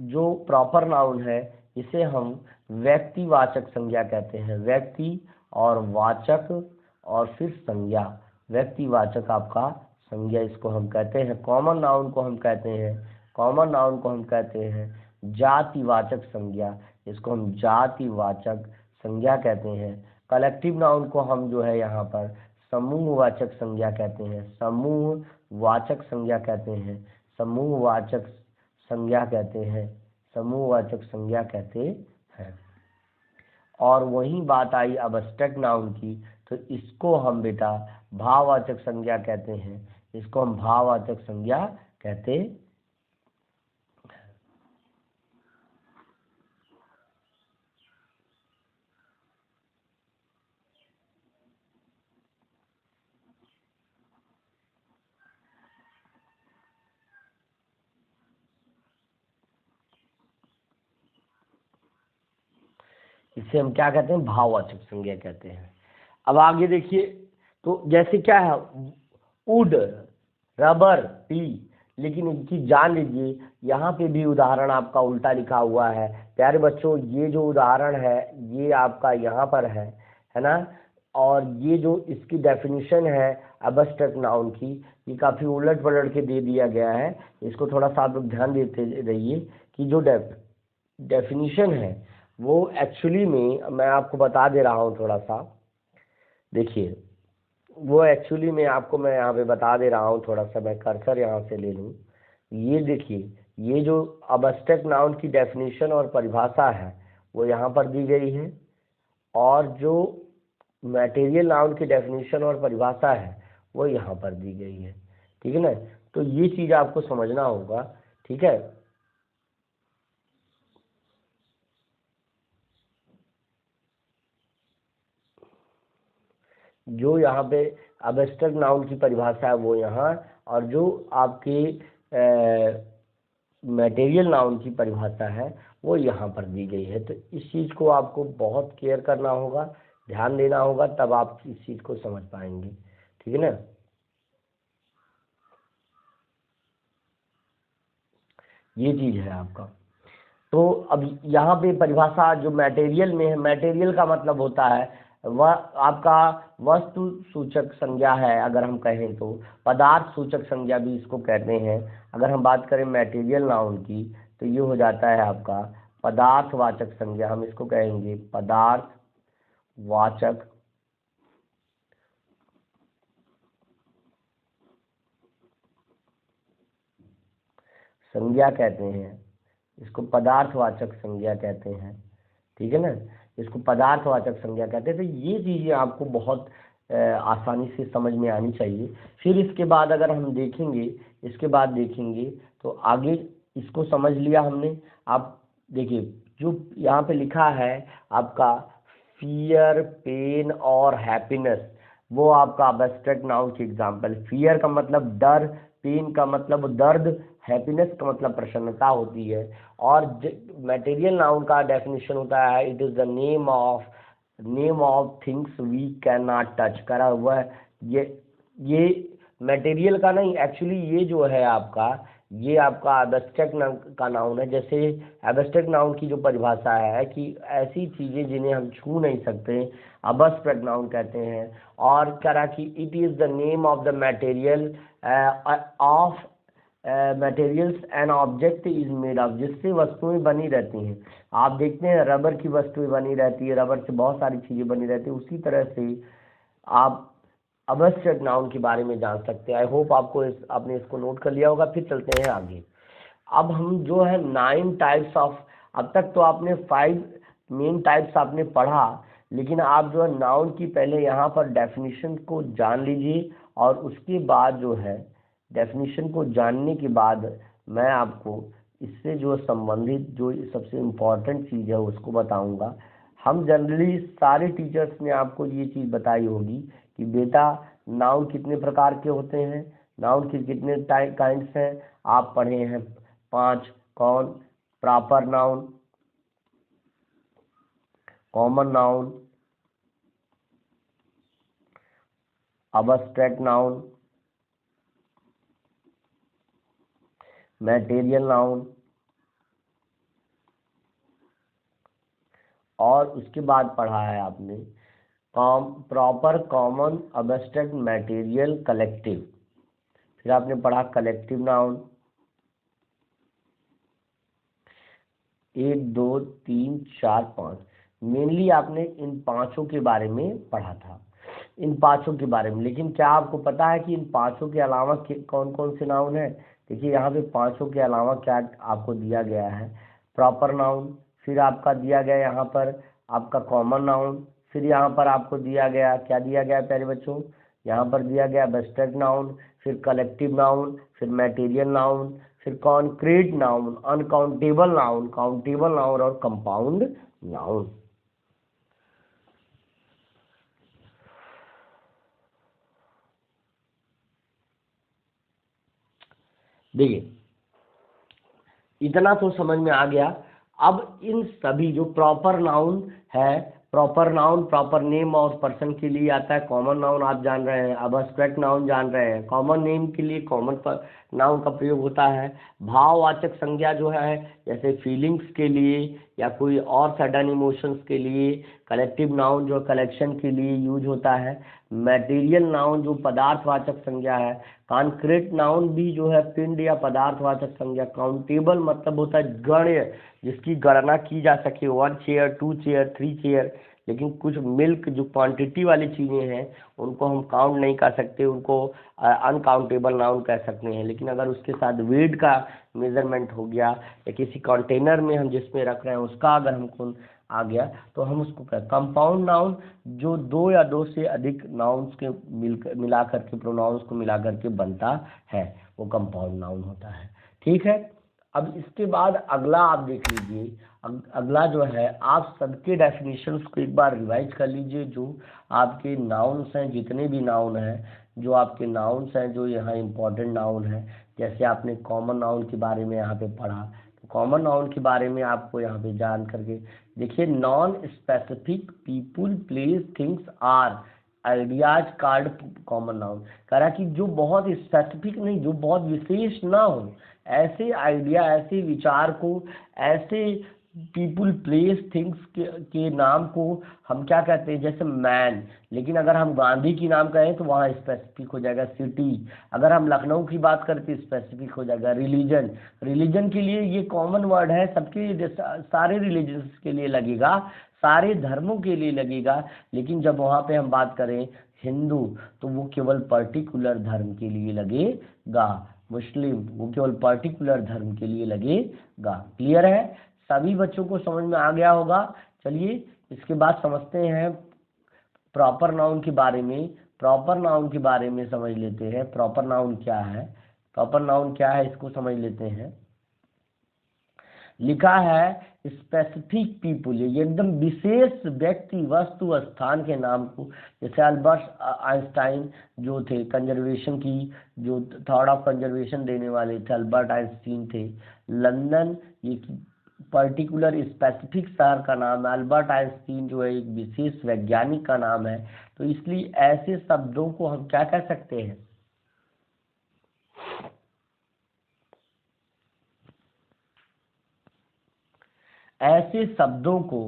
जो प्रॉपर नाउन है इसे हम व्यक्तिवाचक संज्ञा कहते हैं। व्यक्ति और वाचक और फिर संज्ञा, व्यक्तिवाचक आपका संज्ञा इसको हम कहते हैं। कॉमन नाउन को हम कहते हैं, कॉमन नाउन को हम कहते हैं जातिवाचक संज्ञा, इसको हम जातिवाचक संज्ञा कहते हैं। कलेक्टिव नाउन को हम जो है यहाँ पर समूहवाचक संज्ञा कहते हैं, समूहवाचक संज्ञा कहते हैं, समूहवाचक संज्ञा कहते हैं, समूहवाचक संज्ञा कहते हैं। और वही बात आई अब्स्ट्रैक्ट नाउन की, तो इसको हम बेटा भाववाचक संज्ञा कहते हैं, इसको हम भाववाचक संज्ञा कहते हैं। इसे हम क्या कहते हैं, भाववाचक संज्ञा कहते हैं। अब आगे देखिए, तो जैसे क्या है, वुड, रबर, टी। लेकिन एक चीज जान लीजिए, यहाँ पे भी उदाहरण आपका उल्टा लिखा हुआ है। प्यारे बच्चों, ये जो उदाहरण है ये आपका यहाँ पर है ना, और ये जो इसकी डेफिनेशन है एब्स्ट्रैक्ट नाउन की, ये काफ़ी उलट पलट के दे दिया गया है। इसको थोड़ा सा आप लोग ध्यान देते रहिए कि जो डेफिनेशन है वो एक्चुअली में, मैं आपको बता दे रहा हूँ थोड़ा सा, देखिए वो एक्चुअली में आपको मैं यहाँ पे बता दे रहा हूँ थोड़ा सा, मैं कर्सर यहाँ से ले लूँ। ये देखिए, ये जो एब्स्ट्रैक्ट नाउन की डेफिनेशन और परिभाषा है वो यहाँ पर दी गई है, और जो मटेरियल नाउन की डेफिनेशन और परिभाषा है वो यहाँ पर दी गई है। ठीक है ना, तो ये चीज़ आपको समझना होगा। ठीक है, जो यहाँ पे एब्स्ट्रैक्ट नाउन की परिभाषा है वो यहाँ, और जो आपकी मटेरियल नाउन की परिभाषा है वो यहाँ पर दी गई है। तो इस चीज़ को आपको बहुत केयर करना होगा, ध्यान देना होगा, तब आप इस चीज़ को समझ पाएंगे। ठीक है ना, ये चीज़ है आपका। तो अब यहाँ पे परिभाषा जो मटेरियल में है, मटेरियल का मतलब होता है वह आपका वस्तु सूचक संज्ञा है, अगर हम कहें तो पदार्थ सूचक संज्ञा भी इसको कहते हैं। अगर हम बात करें मटेरियल नाउन की तो ये हो जाता है आपका पदार्थवाचक संज्ञा, हम इसको कहेंगे पदार्थवाचक संज्ञा कहते हैं, इसको पदार्थवाचक संज्ञा कहते हैं। ठीक है ना, इसको पदार्थवाचक संज्ञा कहते हैं। तो ये चीज़ें आपको बहुत आसानी से समझ में आनी चाहिए। फिर इसके बाद अगर हम देखेंगे, इसके बाद देखेंगे तो आगे इसको समझ लिया हमने। आप देखिए जो यहाँ पे लिखा है आपका फियर, पेन और हैप्पीनेस, वो आपका एब्स्ट्रैक्ट नाउन की एग्जाम्पल। फियर का मतलब डर, पेन का मतलब दर्द, हैप्पीनेस का मतलब प्रसन्नता होती है। और मटेरियल नाउन का डेफिनेशन होता है it is the name of things we can not touch, करा हुआ है। ये मटेरियल का नहीं, एक्चुअली ये जो है आपका, ये आपका एब्स्ट्रैक्ट का नाउन है। जैसे एब्स्ट्रैक्ट नाउन की जो परिभाषा है कि ऐसी चीज़ें जिन्हें हम छू नहीं सकते, एब्स्ट्रैक्ट नाउन कहते हैं। और कह रहा कि it is the name of the material of materials and object is made of, जिससे वस्तुएं बनी रहती हैं। आप देखते हैं रबर की वस्तुएं बनी रहती है, रबर से बहुत सारी चीज़ें बनी रहती है। उसी तरह से आप एब्स्ट्रैक्ट नाउन के बारे में जान सकते हैं। आई होप आपको आपने इसको नोट कर लिया होगा। फिर चलते हैं आगे। अब हम जो है 9 टाइप्स ऑफ, अब तक तो आपने 5 मेन टाइप्स आपने पढ़ा, लेकिन आप जो है नाउन की पहले यहाँ पर डेफिनेशन को जान लीजिए, और उसके बाद जो है डेफिनेशन को जानने के बाद मैं आपको इससे जो संबंधित जो सबसे इम्पोर्टेंट चीज़ है उसको बताऊंगा। हम जनरली सारे टीचर्स ने आपको ये चीज़ बताई होगी कि बेटा नाउन कितने प्रकार के होते हैं, नाउन के कितने काइंड्स हैं। आप पढ़े हैं 5, कौन? Proper noun, common noun, abstract noun, material noun, और उसके बाद पढ़ा है आपने proper, common, abstract, material, collective. फिर आपने पढ़ा कलेक्टिव नाउन। 1 2 3 4 5 मेनली आपने इन 5 के बारे में पढ़ा था, इन 5 के बारे में। लेकिन क्या आपको पता है कि इन 5 के अलावा कौन कौन से नाउन है? देखिए यहाँ पे 5 के अलावा क्या आपको दिया गया है? प्रॉपर नाउन, फिर आपका दिया गया यहाँ पर आपका कॉमन नाउन, फिर यहाँ पर आपको दिया गया, क्या दिया गया प्यारे बच्चों? यहाँ पर दिया गया एब्स्ट्रैक्ट नाउन, फिर कलेक्टिव नाउन, फिर मटेरियल नाउन, फिर concrete noun, uncountable noun, countable noun और कंपाउंड नाउन। देखिए इतना तो समझ में आ गया। अब इन सभी जो प्रॉपर नाउन है, प्रॉपर नाउन प्रॉपर नेम और पर्सन के लिए आता है। कॉमन नाउन आप जान रहे हैं, एब्स्ट्रैक्ट नाउन जान रहे हैं। कॉमन नेम के लिए कॉमन नाउन का प्रयोग होता है। भाववाचक संज्ञा जो है, जैसे फीलिंग्स के लिए या कोई और सडन इमोशंस के लिए। कलेक्टिव नाउन जो कलेक्शन के लिए यूज होता है। मटेरियल नाउन जो पदार्थवाचक संज्ञा है। कॉन्क्रीट नाउन भी जो है पिंड या पदार्थवाचक संज्ञा। काउंटेबल मतलब होता है गण्य, जिसकी गणना की जा सके, 1 चेयर 2 चेयर 3 चेयर। लेकिन कुछ मिल्क जो क्वांटिटी वाली चीज़ें हैं उनको हम काउंट नहीं कर सकते, उनको अनकाउंटेबल नाउन कह सकते हैं। लेकिन अगर उसके साथ वेट का मेजरमेंट हो गया या किसी कंटेनर में हम जिसमें रख रहे हैं उसका अगर हमको आ गया तो हम उसको कहें कंपाउंड नाउन। जो दो या दो से अधिक नाउन्स के मिला करके, प्रोनाउंस को मिला करके बनता है, वो कंपाउंड नाउन होता है। ठीक है, अब इसके बाद अगला आप देख लीजिए। अगला जो है, आप सबके डेफिनेशंस को एक बार रिवाइज कर लीजिए। जो आपके नाउन्स हैं, जितने भी नाउन हैं, जो आपके नाउन्स हैं, जो यहाँ इंपॉर्टेंट नाउन है, जैसे आपने कॉमन नाउन के बारे में यहाँ पे पढ़ा, तो कॉमन नाउन के बारे में आपको यहाँ पे जान करके देखिए, non specific people place things or ideas called common noun. कह रहा कि जो बहुत स्पेसिफिक नहीं, जो बहुत विशेष ना हो, ऐसे आइडिया, ऐसे विचार को, ऐसे पीपुल प्लेस थिंग्स के नाम को हम क्या कहते हैं, जैसे मैन। लेकिन अगर हम गांधी की नाम कहें तो वहाँ स्पेसिफिक हो जाएगा सिटी। अगर हम लखनऊ की बात करते हैं स्पेसिफिक हो जाएगा रिलीजन। रिलीजन के लिए ये कॉमन वर्ड है, सबके सारे रिलीजन्स के लिए लगेगा, सारे धर्मों के लिए लगेगा। लेकिन जब वहाँ पे हम बात करें हिंदू, तो वो केवल पर्टिकुलर धर्म के लिए लगेगा। मुस्लिम, वो केवल पर्टिकुलर धर्म के लिए लगेगा। क्लियर है? सभी बच्चों को समझ में आ गया होगा। चलिए इसके बाद समझते हैं प्रॉपर नाउन के बारे में। प्रॉपर नाउन के बारे में समझ लेते हैं, प्रॉपर नाउन क्या है। प्रॉपर नाउन क्या है इसको समझ लेते हैं। लिखा है स्पेसिफिक पीपुल, ये एकदम विशेष व्यक्ति, वस्तु, स्थान के नाम को। जैसे अल्बर्ट आइंस्टाइन जो थे, कंजर्वेशन की जो थॉट ऑफ कंजर्वेशन देने वाले थे, अल्बर्ट आइंस्टीन थे। लंदन ये पर्टिकुलर स्पेसिफिक शहर का नाम है। अल्बर्ट आइंस्टीन जो है एक विशेष वैज्ञानिक का नाम है। तो इसलिए ऐसे शब्दों को हम क्या कह सकते हैं, ऐसे शब्दों को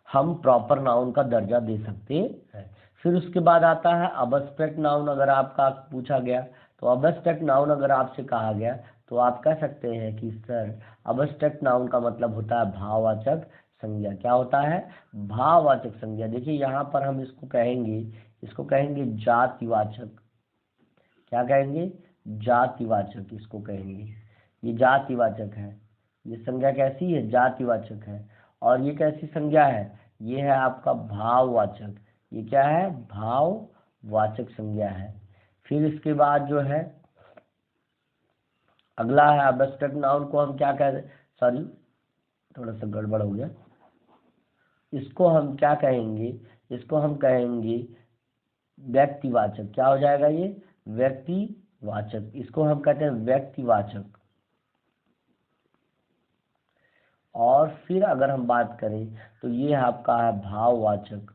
हम प्रॉपर नाउन का दर्जा दे सकते हैं। फिर उसके बाद आता है अब्स्ट्रैक्ट नाउन। अगर आपका पूछा गया तो अब्स्ट्रैक्ट नाउन अगर आपसे कहा गया तो आप कह सकते हैं कि सर अब्स्ट्रैक्ट नाउन का मतलब होता है भाववाचक संज्ञा। क्या होता है? भाववाचक संज्ञा। देखिए यहाँ पर हम इसको कहेंगे जातिवाचक। क्या कहेंगे? जातिवाचक इसको कहेंगे। ये जातिवाचक है, ये संज्ञा कैसी है? जातिवाचक है। और ये कैसी संज्ञा है? ये है आपका भाववाचक। ये क्या है? भाववाचक संज्ञा है। फिर इसके बाद जो है अगला है अब्स्ट्रैक्ट नाउन को हम क्या कहते हैं, सॉरी थोड़ा सा गड़बड़ हो गया, इसको हम क्या कहेंगे? इसको हम कहेंगे व्यक्तिवाचक। क्या हो जाएगा ये? व्यक्तिवाचक। इसको हम कहते हैं व्यक्तिवाचक। और फिर अगर हम बात करें तो ये आपका है भाववाचक।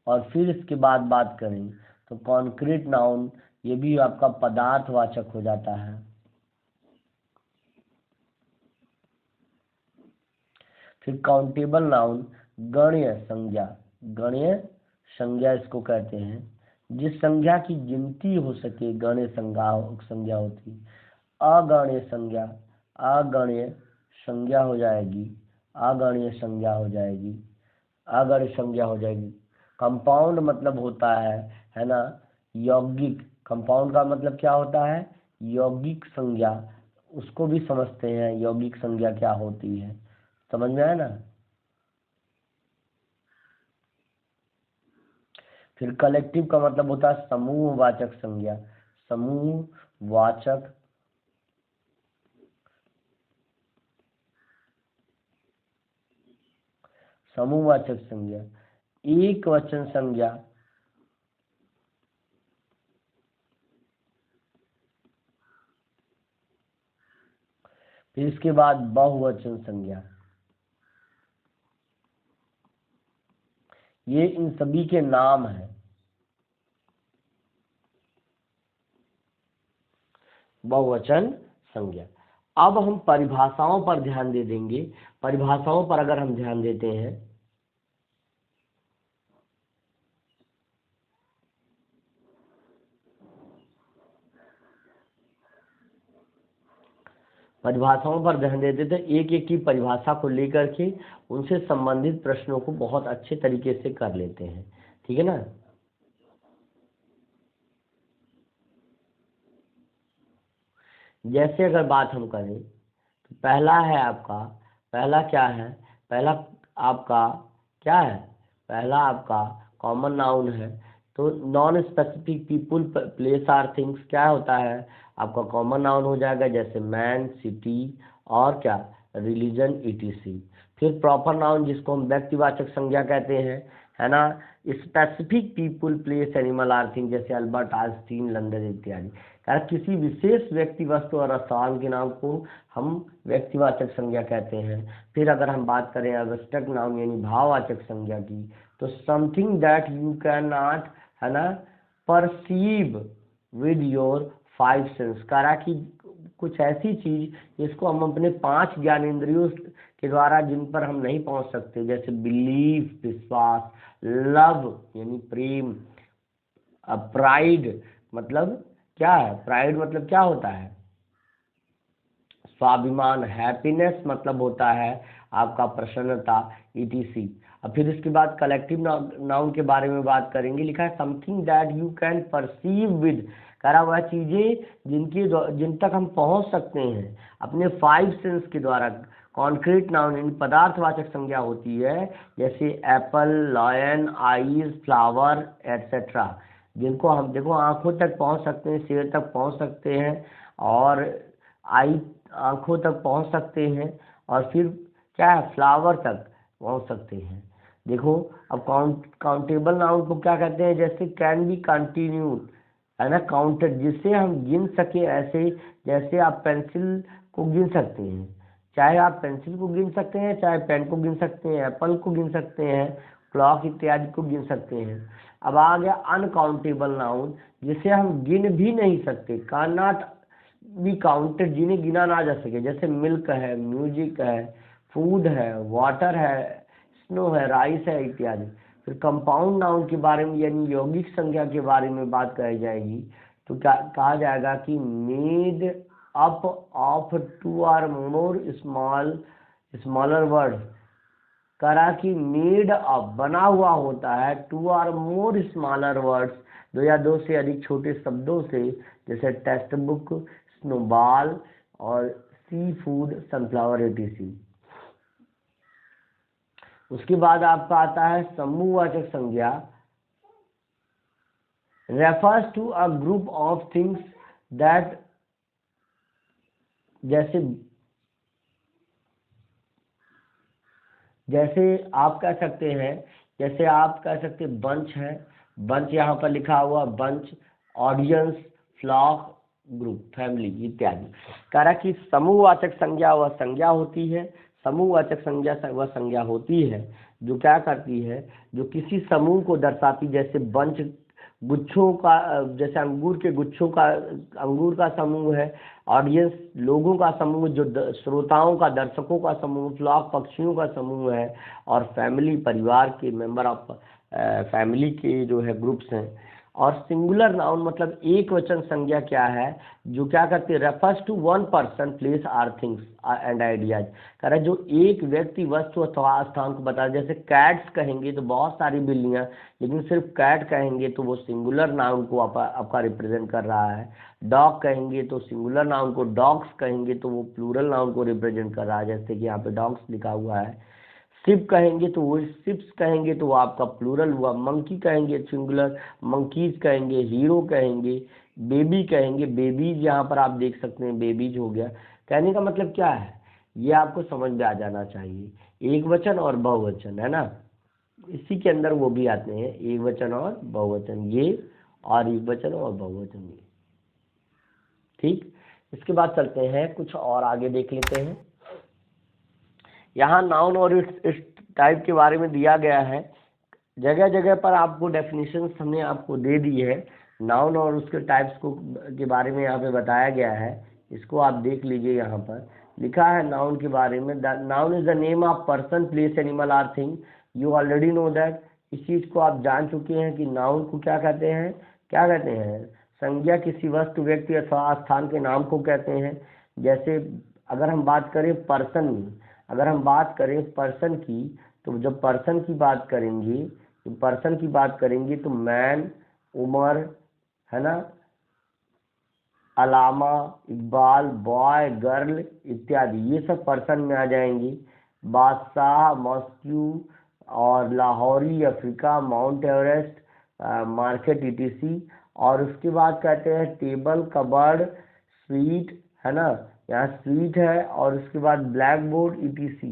और फिर इसके बाद बात करें तो कॉन्क्रीट नाउन, ये भी आपका पदार्थवाचक हो जाता है। फिर काउंटेबल नाउन गण्य संज्ञा। गण्य संज्ञा इसको कहते हैं, जिस संज्ञा की गिनती हो सके गण्य संज्ञा होती। अगण्य संज्ञा, अगण्य संज्ञा हो जाएगी, अगण्य संज्ञा हो जाएगी, अगण्य संज्ञा हो जाएगी। कंपाउंड मतलब होता है ना, यौगिक। कंपाउंड का मतलब क्या होता है? यौगिक संज्ञा। उसको भी समझते हैं यौगिक संज्ञा क्या होती है। समझ में आया ना? फिर कलेक्टिव का मतलब होता है समूहवाचक संज्ञा। समूहवाचक, समूहवाचक संज्ञा, एक वचन संज्ञा, फिर इसके बाद बहुवचन संज्ञा। ये इन सभी के नाम हैं। बहुवचन संज्ञा। अब हम परिभाषाओं पर ध्यान दे देंगे। परिभाषाओं पर अगर हम ध्यान देते हैं, परिभाषाओं पर ध्यान देते थे, एक एक की परिभाषा को लेकर के उनसे संबंधित प्रश्नों को बहुत अच्छे तरीके से कर लेते हैं। ठीक है ना। जैसे अगर बात हम करें तो पहला है आपका, पहला क्या है, पहला आपका क्या है, पहला आपका कॉमन नाउन है। तो non specific people place or things क्या होता है, आपका कॉमन नाउन हो जाएगा, जैसे मैन, सिटी और क्या, रिलीजन, ईटीसी। फिर प्रॉपर नाउन जिसको हम व्यक्तिवाचक संज्ञा कहते हैं, है ना। Specific people place animal or thing, जैसे अल्बर्ट आइंस्टीन, लंदन इत्यादि। कारण किसी विशेष व्यक्ति, वस्तु और स्थान के नाम को हम व्यक्तिवाचक संज्ञा कहते हैं। फिर अगर हम बात करें अवस्टक नाउन यानी भाववाचक संज्ञा की, तो something that you can not, है ना, perceive with your five sense. करा कि कुछ ऐसी चीज जिसको हम अपने 5 ज्ञानेंद्रियों के द्वारा जिन पर हम नहीं पहुंच सकते, जैसे बिलीफ विश्वास, लव यानी प्रेम, प्राइड मतलब क्या है, प्राइड मतलब क्या होता है, स्वाभिमान, हैप्पीनेस मतलब होता है आपका प्रसन्नता, ईटीसी। अब फिर इसके बाद कलेक्टिव नाउन के बारे में बात करेंगे। लिखा है something that you can perceive with, करा वह चीजें जिन तक हम पहुंच सकते हैं अपने 5 सेंस के द्वारा। कॉन्क्रीट नाउन यानी पदार्थवाचक संज्ञा होती है, जैसे apple, lion, eyes, flower et cetera, जिनको हम देखो आंखों तक पहुंच सकते हैं, सिर तक पहुंच सकते हैं, और आई आंखों तक पहुंच सकते हैं, और फिर क्या है, फ्लावर तक पहुंच सकते हैं। देखो अब काउंटेबल नाउन को क्या कहते हैं, जैसे कैन बी कंटिन्यूड, है ना, काउंटेड, जिससे हम गिन सके। ऐसे जैसे आप पेंसिल को गिन सकते हैं, चाहे आप पेंसिल को गिन सकते हैं, चाहे पेन को गिन सकते हैं, एप्पल को गिन सकते हैं, क्लॉक इत्यादि को गिन सकते हैं। अब आ गया अनकाउंटेबल नाउन, जिसे हम गिन भी नहीं सकते, कैन नॉट बी काउंटेड, जिन्हें गिना ना जा सके, जैसे मिल्क है, म्यूजिक है, फूड है, वाटर है, स्नो है, राइस है इत्यादि। फिर कंपाउंड नाउन के बारे में यानी यौगिक संज्ञा के बारे में बात कही जाएगी, तो क्या कहा जाएगा कि made up of 2 or more smaller word. करा कि मेड अप बना हुआ होता है 2 or more स्मॉलर वर्ड्स, 2 या 2 से अधिक छोटे शब्दों से, जैसे टेक्स्ट बुक, स्नोबॉल और सी फूड, सनफ्लावर एटीसी। उसके बाद आपका आता है समूहवाचक संज्ञा, refers to a group of things that, जैसे आप कह सकते हैं, जैसे आप कह सकते हैं बंच है, बंच यहाँ पर लिखा हुआ, bunch, audience, flock, group, family इत्यादि। कह रहा कि समूहवाचक संज्ञा वह संज्ञा होती है, समूहवाचक संज्ञा वह संज्ञा होती है जो क्या करती है, जो किसी समूह को दर्शाती, जैसे बंच गुच्छों का, जैसे अंगूर के गुच्छों का, अंगूर का समूह है, ऑडियंस लोगों का समूह, जो श्रोताओं का, दर्शकों का समूह, फ्लॉक पक्षियों का समूह है, और फैमिली परिवार के मेंबर ऑफ फैमिली के जो है ग्रुप्स हैं। और सिंगुलर नाउन मतलब एक वचन संज्ञा क्या है, जो क्या करती है, refers to one person place or things and ideas. कह रहा है जो एक व्यक्ति, वस्तु अथवा स्थान को बता, जैसे कैट्स कहेंगे तो बहुत सारी बिल्लियां, लेकिन सिर्फ कैट कहेंगे तो वो सिंगुलर नाउन को आपका रिप्रेजेंट कर रहा है। डॉग कहेंगे तो सिंगुलर नाउन को, डॉग्स कहेंगे तो वो प्लूरल नाउन को रिप्रेजेंट कर रहा है, जैसे कि यहाँ पे डॉग्स लिखा हुआ है। शिप कहेंगे तो वो शिप्स कहेंगे तो वो आपका प्लूरल हुआ। मंकी कहेंगे सिंगुलर, मंकीज कहेंगे, हीरो कहेंगे, बेबी कहेंगे, बेबीज, यहाँ पर आप देख सकते हैं बेबीज हो गया। कहने का मतलब क्या है, ये आपको समझ में आ जाना चाहिए, एक वचन और बहुवचन, है ना, इसी के अंदर वो भी आते हैं, एक वचन और बहुवचन ये, और एक वचन और बहुवचन ये। ठीक, इसके बाद चलते हैं कुछ और आगे देख लेते हैं। यहाँ नाउन और इस टाइप के बारे में दिया गया है, जगह जगह पर आपको डेफिनेशन हमने आपको दे दी है, नाउन और उसके टाइप्स को के बारे में यहाँ पे बताया गया है, इसको आप देख लीजिए। यहाँ पर लिखा है नाउन के बारे में, noun is the name of person, place, animal or thing. You already know that, इस चीज को आप जान चुके हैं कि नाउन को क्या कहते हैं। क्या कहते हैं? संज्ञा किसी वस्तु, व्यक्ति अथवा स्थान के नाम को कहते हैं। जैसे अगर हम बात करें पर्सन, अगर हम बात करें पर्सन की, तो जब पर्सन की बात करेंगे, तो मैन, उमर, है ना, अलामा, इकबाल, बॉय, गर्ल इत्यादि, ये सब पर्सन में आ जाएंगे। बादशाह, मॉस्क्यू और Lahori, Africa, mount Everest, market etc. और उसके बाद कहते हैं टेबल, कबर्ड, स्वीट, है ना, यहाँ स्वीट है, और उसके बाद ब्लैक बोर्ड ईटीसी।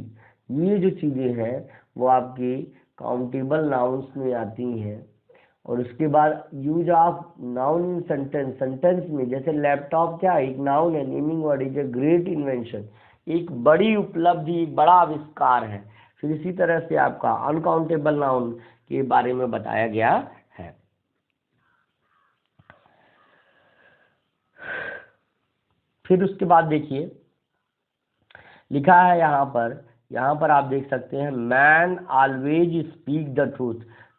ये जो चीज़ें हैं वो आपके काउंटेबल नाउन्स में आती हैं। और उसके बाद use of noun in sentence, sentence में जैसे लैपटॉप क्या है, एक नाउन है, naming word is a great invention, एक बड़ी उपलब्धि, एक बड़ा आविष्कार है। फिर इसी तरह से आपका अनकाउंटेबल नाउन के बारे में बताया गया है। फिर उसके बाद देखिए लिखा है यहाँ पर आप देख सकते हैं, man always speak the truth,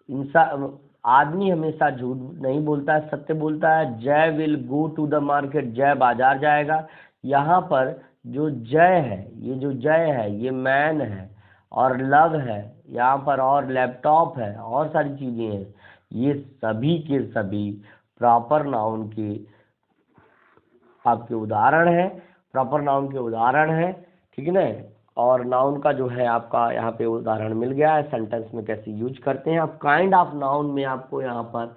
इंसान, आदमी हमेशा झूठ नहीं बोलता है, सत्य बोलता है। Jay will go to the market, Jay बाजार जाएगा। यहाँ पर जो जय है, ये जो जय है ये मैन है, और लव है यहाँ पर, और लैपटॉप है, और सारी चीजें हैं। ये सभी के सभी प्रॉपर नाउन के आपके उदाहरण है, प्रॉपर नाउन के उदाहरण है, ठीक है ना। और नाउन का जो है आपका यहाँ पे उदाहरण मिल गया है, सेंटेंस में कैसे यूज करते हैं। अब काइंड ऑफ नाउन में आपको यहाँ पर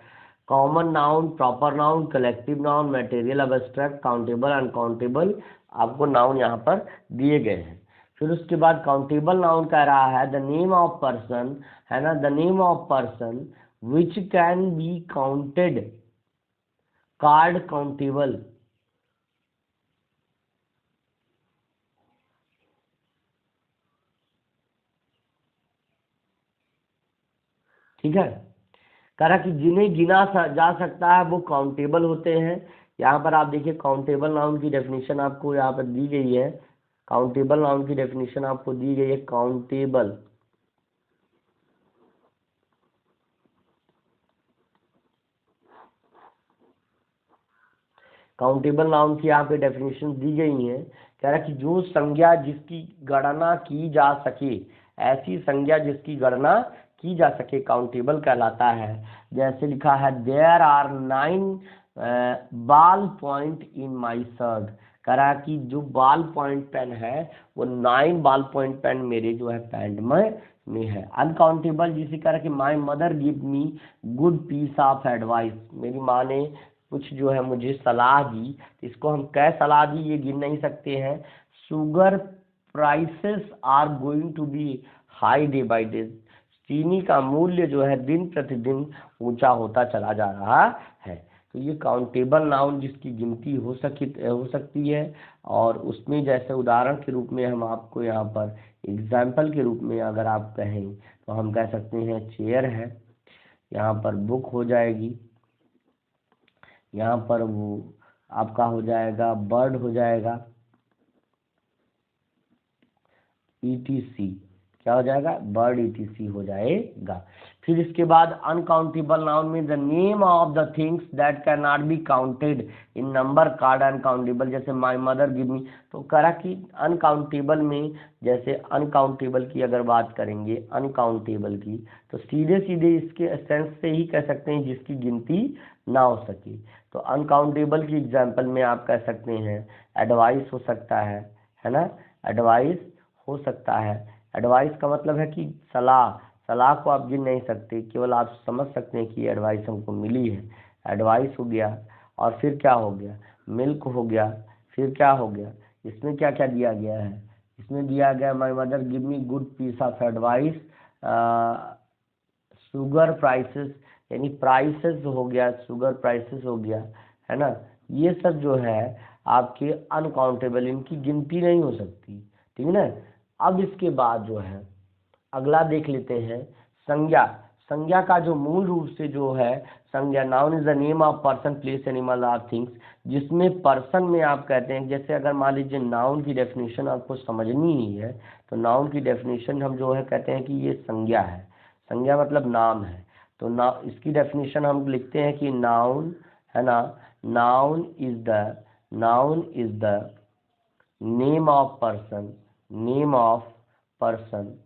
common noun, proper noun, collective noun, material, abstract, countable, uncountable, आपको नाउन यहाँ पर दिए गए हैं। फिर उसके बाद काउंटेबल नाउन कह रहा है द नेम ऑफ पर्सन, है ना, the name of person which can be counted, card countable. ठीक है, कह रहा कि जिन्हें जा सकता है वो काउंटेबल होते हैं। यहाँ पर आप देखिए काउंटेबल नाउन की डेफिनेशन आपको यहाँ पर दी गई है, काउंटेबल नाउन की डेफिनेशन आपको दी गई है। काउंटेबल, काउंटेबल नाउन की यहाँ पे डेफिनेशन दी गई है। कह रहा कि जो संज्ञा जिसकी गणना की जा सके, ऐसी संज्ञा जिसकी गणना की जा सके, काउंटेबल कहलाता है। जैसे लिखा है there are 9 ball point in my shirt, कह रहा कि जो बॉल पॉइंट पेन है वो 9 बॉल पॉइंट पेन मेरे जो है पैंट में है। अनकाउंटेबल जिसे कह रहा कि my mother give me good piece of advice, मेरी माँ ने कुछ जो है मुझे सलाह दी, इसको हम क्या सलाह दी ये गिन नहीं सकते हैं। Sugar prices are going to be high day by day, चीनी का मूल्य जो है दिन प्रतिदिन ऊंचा होता चला जा रहा है। तो ये काउंटेबल नाउन जिसकी गिनती हो सकती है। और उसमें जैसे उदाहरण के रूप में हम आपको यहाँ पर एग्जाम्पल के रूप में अगर आप कहें तो हम कह सकते हैं चेयर है, यहाँ पर बुक हो जाएगी, यहाँ पर वो आपका हो जाएगा बर्ड हो जाएगा, ईटीसी, क्या हो जाएगा, बर्ड ईटीसी हो जाएगा। फिर इसके बाद अनकाउंटेबल नाउन में the name of the things that can not be counted in number card uncountable, जैसे माय मदर गिव मी। तो करा कि अनकाउंटेबल में, जैसे अनकाउंटेबल की अगर बात करेंगे, अनकाउंटेबल की, तो सीधे सीधे इसके सेंस से ही कह सकते हैं जिसकी गिनती ना हो सके। तो अनकाउंटेबल की एग्जाम्पल में आप कह सकते हैं एडवाइस हो सकता है ना, एडवाइस हो सकता है। एडवाइस का मतलब है कि सलाह, सलाह को आप गिन नहीं सकते, केवल आप समझ सकते हैं कि एडवाइस हमको मिली है, एडवाइस हो गया। और फिर क्या हो गया, मिल्क हो गया। फिर क्या हो गया, इसमें क्या क्या दिया गया है, इसमें दिया गया my mother give me good piece of advice, sugar prices, यानी प्राइसेस हो गया, शुगर प्राइसेस हो गया, है ना। ये सब जो है आपके अनकाउंटेबल, इनकी गिनती नहीं हो सकती, ठीक है ना। अब इसके बाद जो है अगला देख लेते हैं संज्ञा। संज्ञा का जो मूल रूप से जो है संज्ञा, noun is the name of person place animal or things, जिसमें पर्सन में आप कहते हैं, जैसे अगर मान लीजिए नाउन की डेफिनेशन आपको समझनी ही है तो नाउन की डेफिनेशन हम जो है कहते हैं कि ये संज्ञा है, संज्ञा मतलब नाम है। तो ना इसकी डेफिनेशन हम लिखते हैं कि नाउन है ना, noun is the name of person, name of person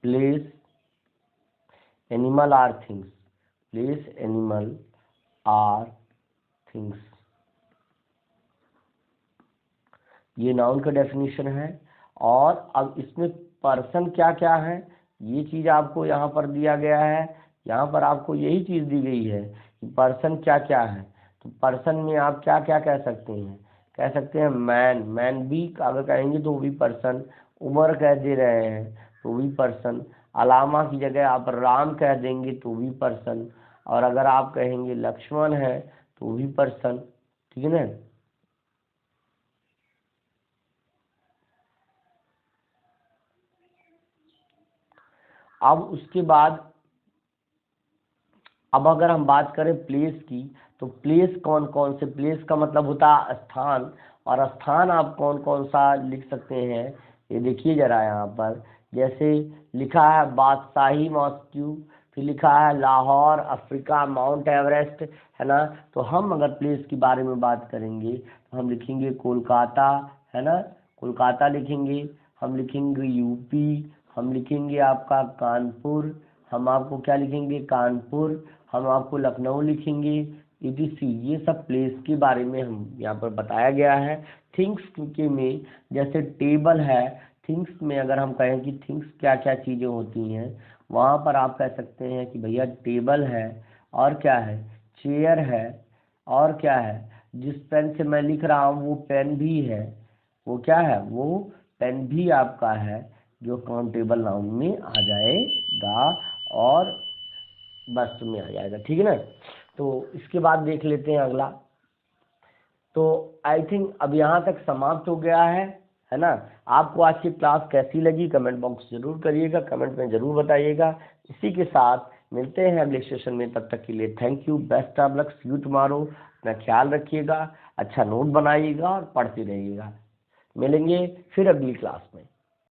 place animal or things, place animal or things, ये नाउन का डेफिनेशन है। और अब इसमें पर्सन क्या क्या है ये चीज आपको यहाँ पर दिया गया है, यहाँ पर आपको यही चीज दी गई है कि पर्सन क्या क्या है। तो पर्सन में आप क्या क्या कह सकते हैं, कह सकते हैं मैन, मैन भी अगर कहेंगे तो वो भी पर्सन, उमर कह दे रहे हैं तो भी पर्सन, अलामा की जगह आप राम कह देंगे तो भी पर्सन, और अगर आप कहेंगे लक्ष्मण है तो भी पर्सन, ठीक है ना। अब उसके बाद अब अगर हम बात करें प्लेस की, तो प्लेस कौन कौन से, प्लेस का मतलब होता है स्थान, और स्थान आप कौन कौन सा लिख सकते हैं ये देखिए जरा यहाँ पर। जैसे लिखा है बादशाही मॉस्क्यू, फिर लिखा है लाहौर, अफ्रीका, माउंट एवरेस्ट, है ना। तो हम अगर प्लेस के बारे में बात करेंगे तो हम लिखेंगे कोलकाता, है ना, कोलकाता लिखेंगे, हम लिखेंगे यूपी, हम लिखेंगे आपका कानपुर, हम आपको क्या लिखेंगे कानपुर, हम आपको लखनऊ लिखेंगे, etc। ये सब प्लेस के बारे में हम यहाँ पर बताया गया है। थिंग्स के में जैसे टेबल है, थिंग्स में अगर हम कहें कि थिंग्स क्या क्या चीज़ें होती हैं, वहाँ पर आप कह सकते हैं कि भैया टेबल है, और क्या है चेयर है, और क्या है जिस पेन से मैं लिख रहा हूँ वो पेन भी है, वो क्या है वो पेन भी आपका है, जो काउंटेबल नाउन में आ जाएगा और वस्तु में आ जाएगा, ठीक है ना। तो इसके बाद देख लेते हैं अगला। तो आई थिंक अब यहाँ तक समाप्त हो गया है ना। आपको आज की क्लास कैसी लगी कमेंट बॉक्स जरूर करिएगा, कमेंट में जरूर बताइएगा। इसी के साथ मिलते हैं अगले सेशन में, तब तक के लिए thank you, best of luck, see you tomorrow. अपना ख्याल रखिएगा, अच्छा नोट बनाइएगा और पढ़ते रहिएगा। मिलेंगे फिर अगली क्लास में।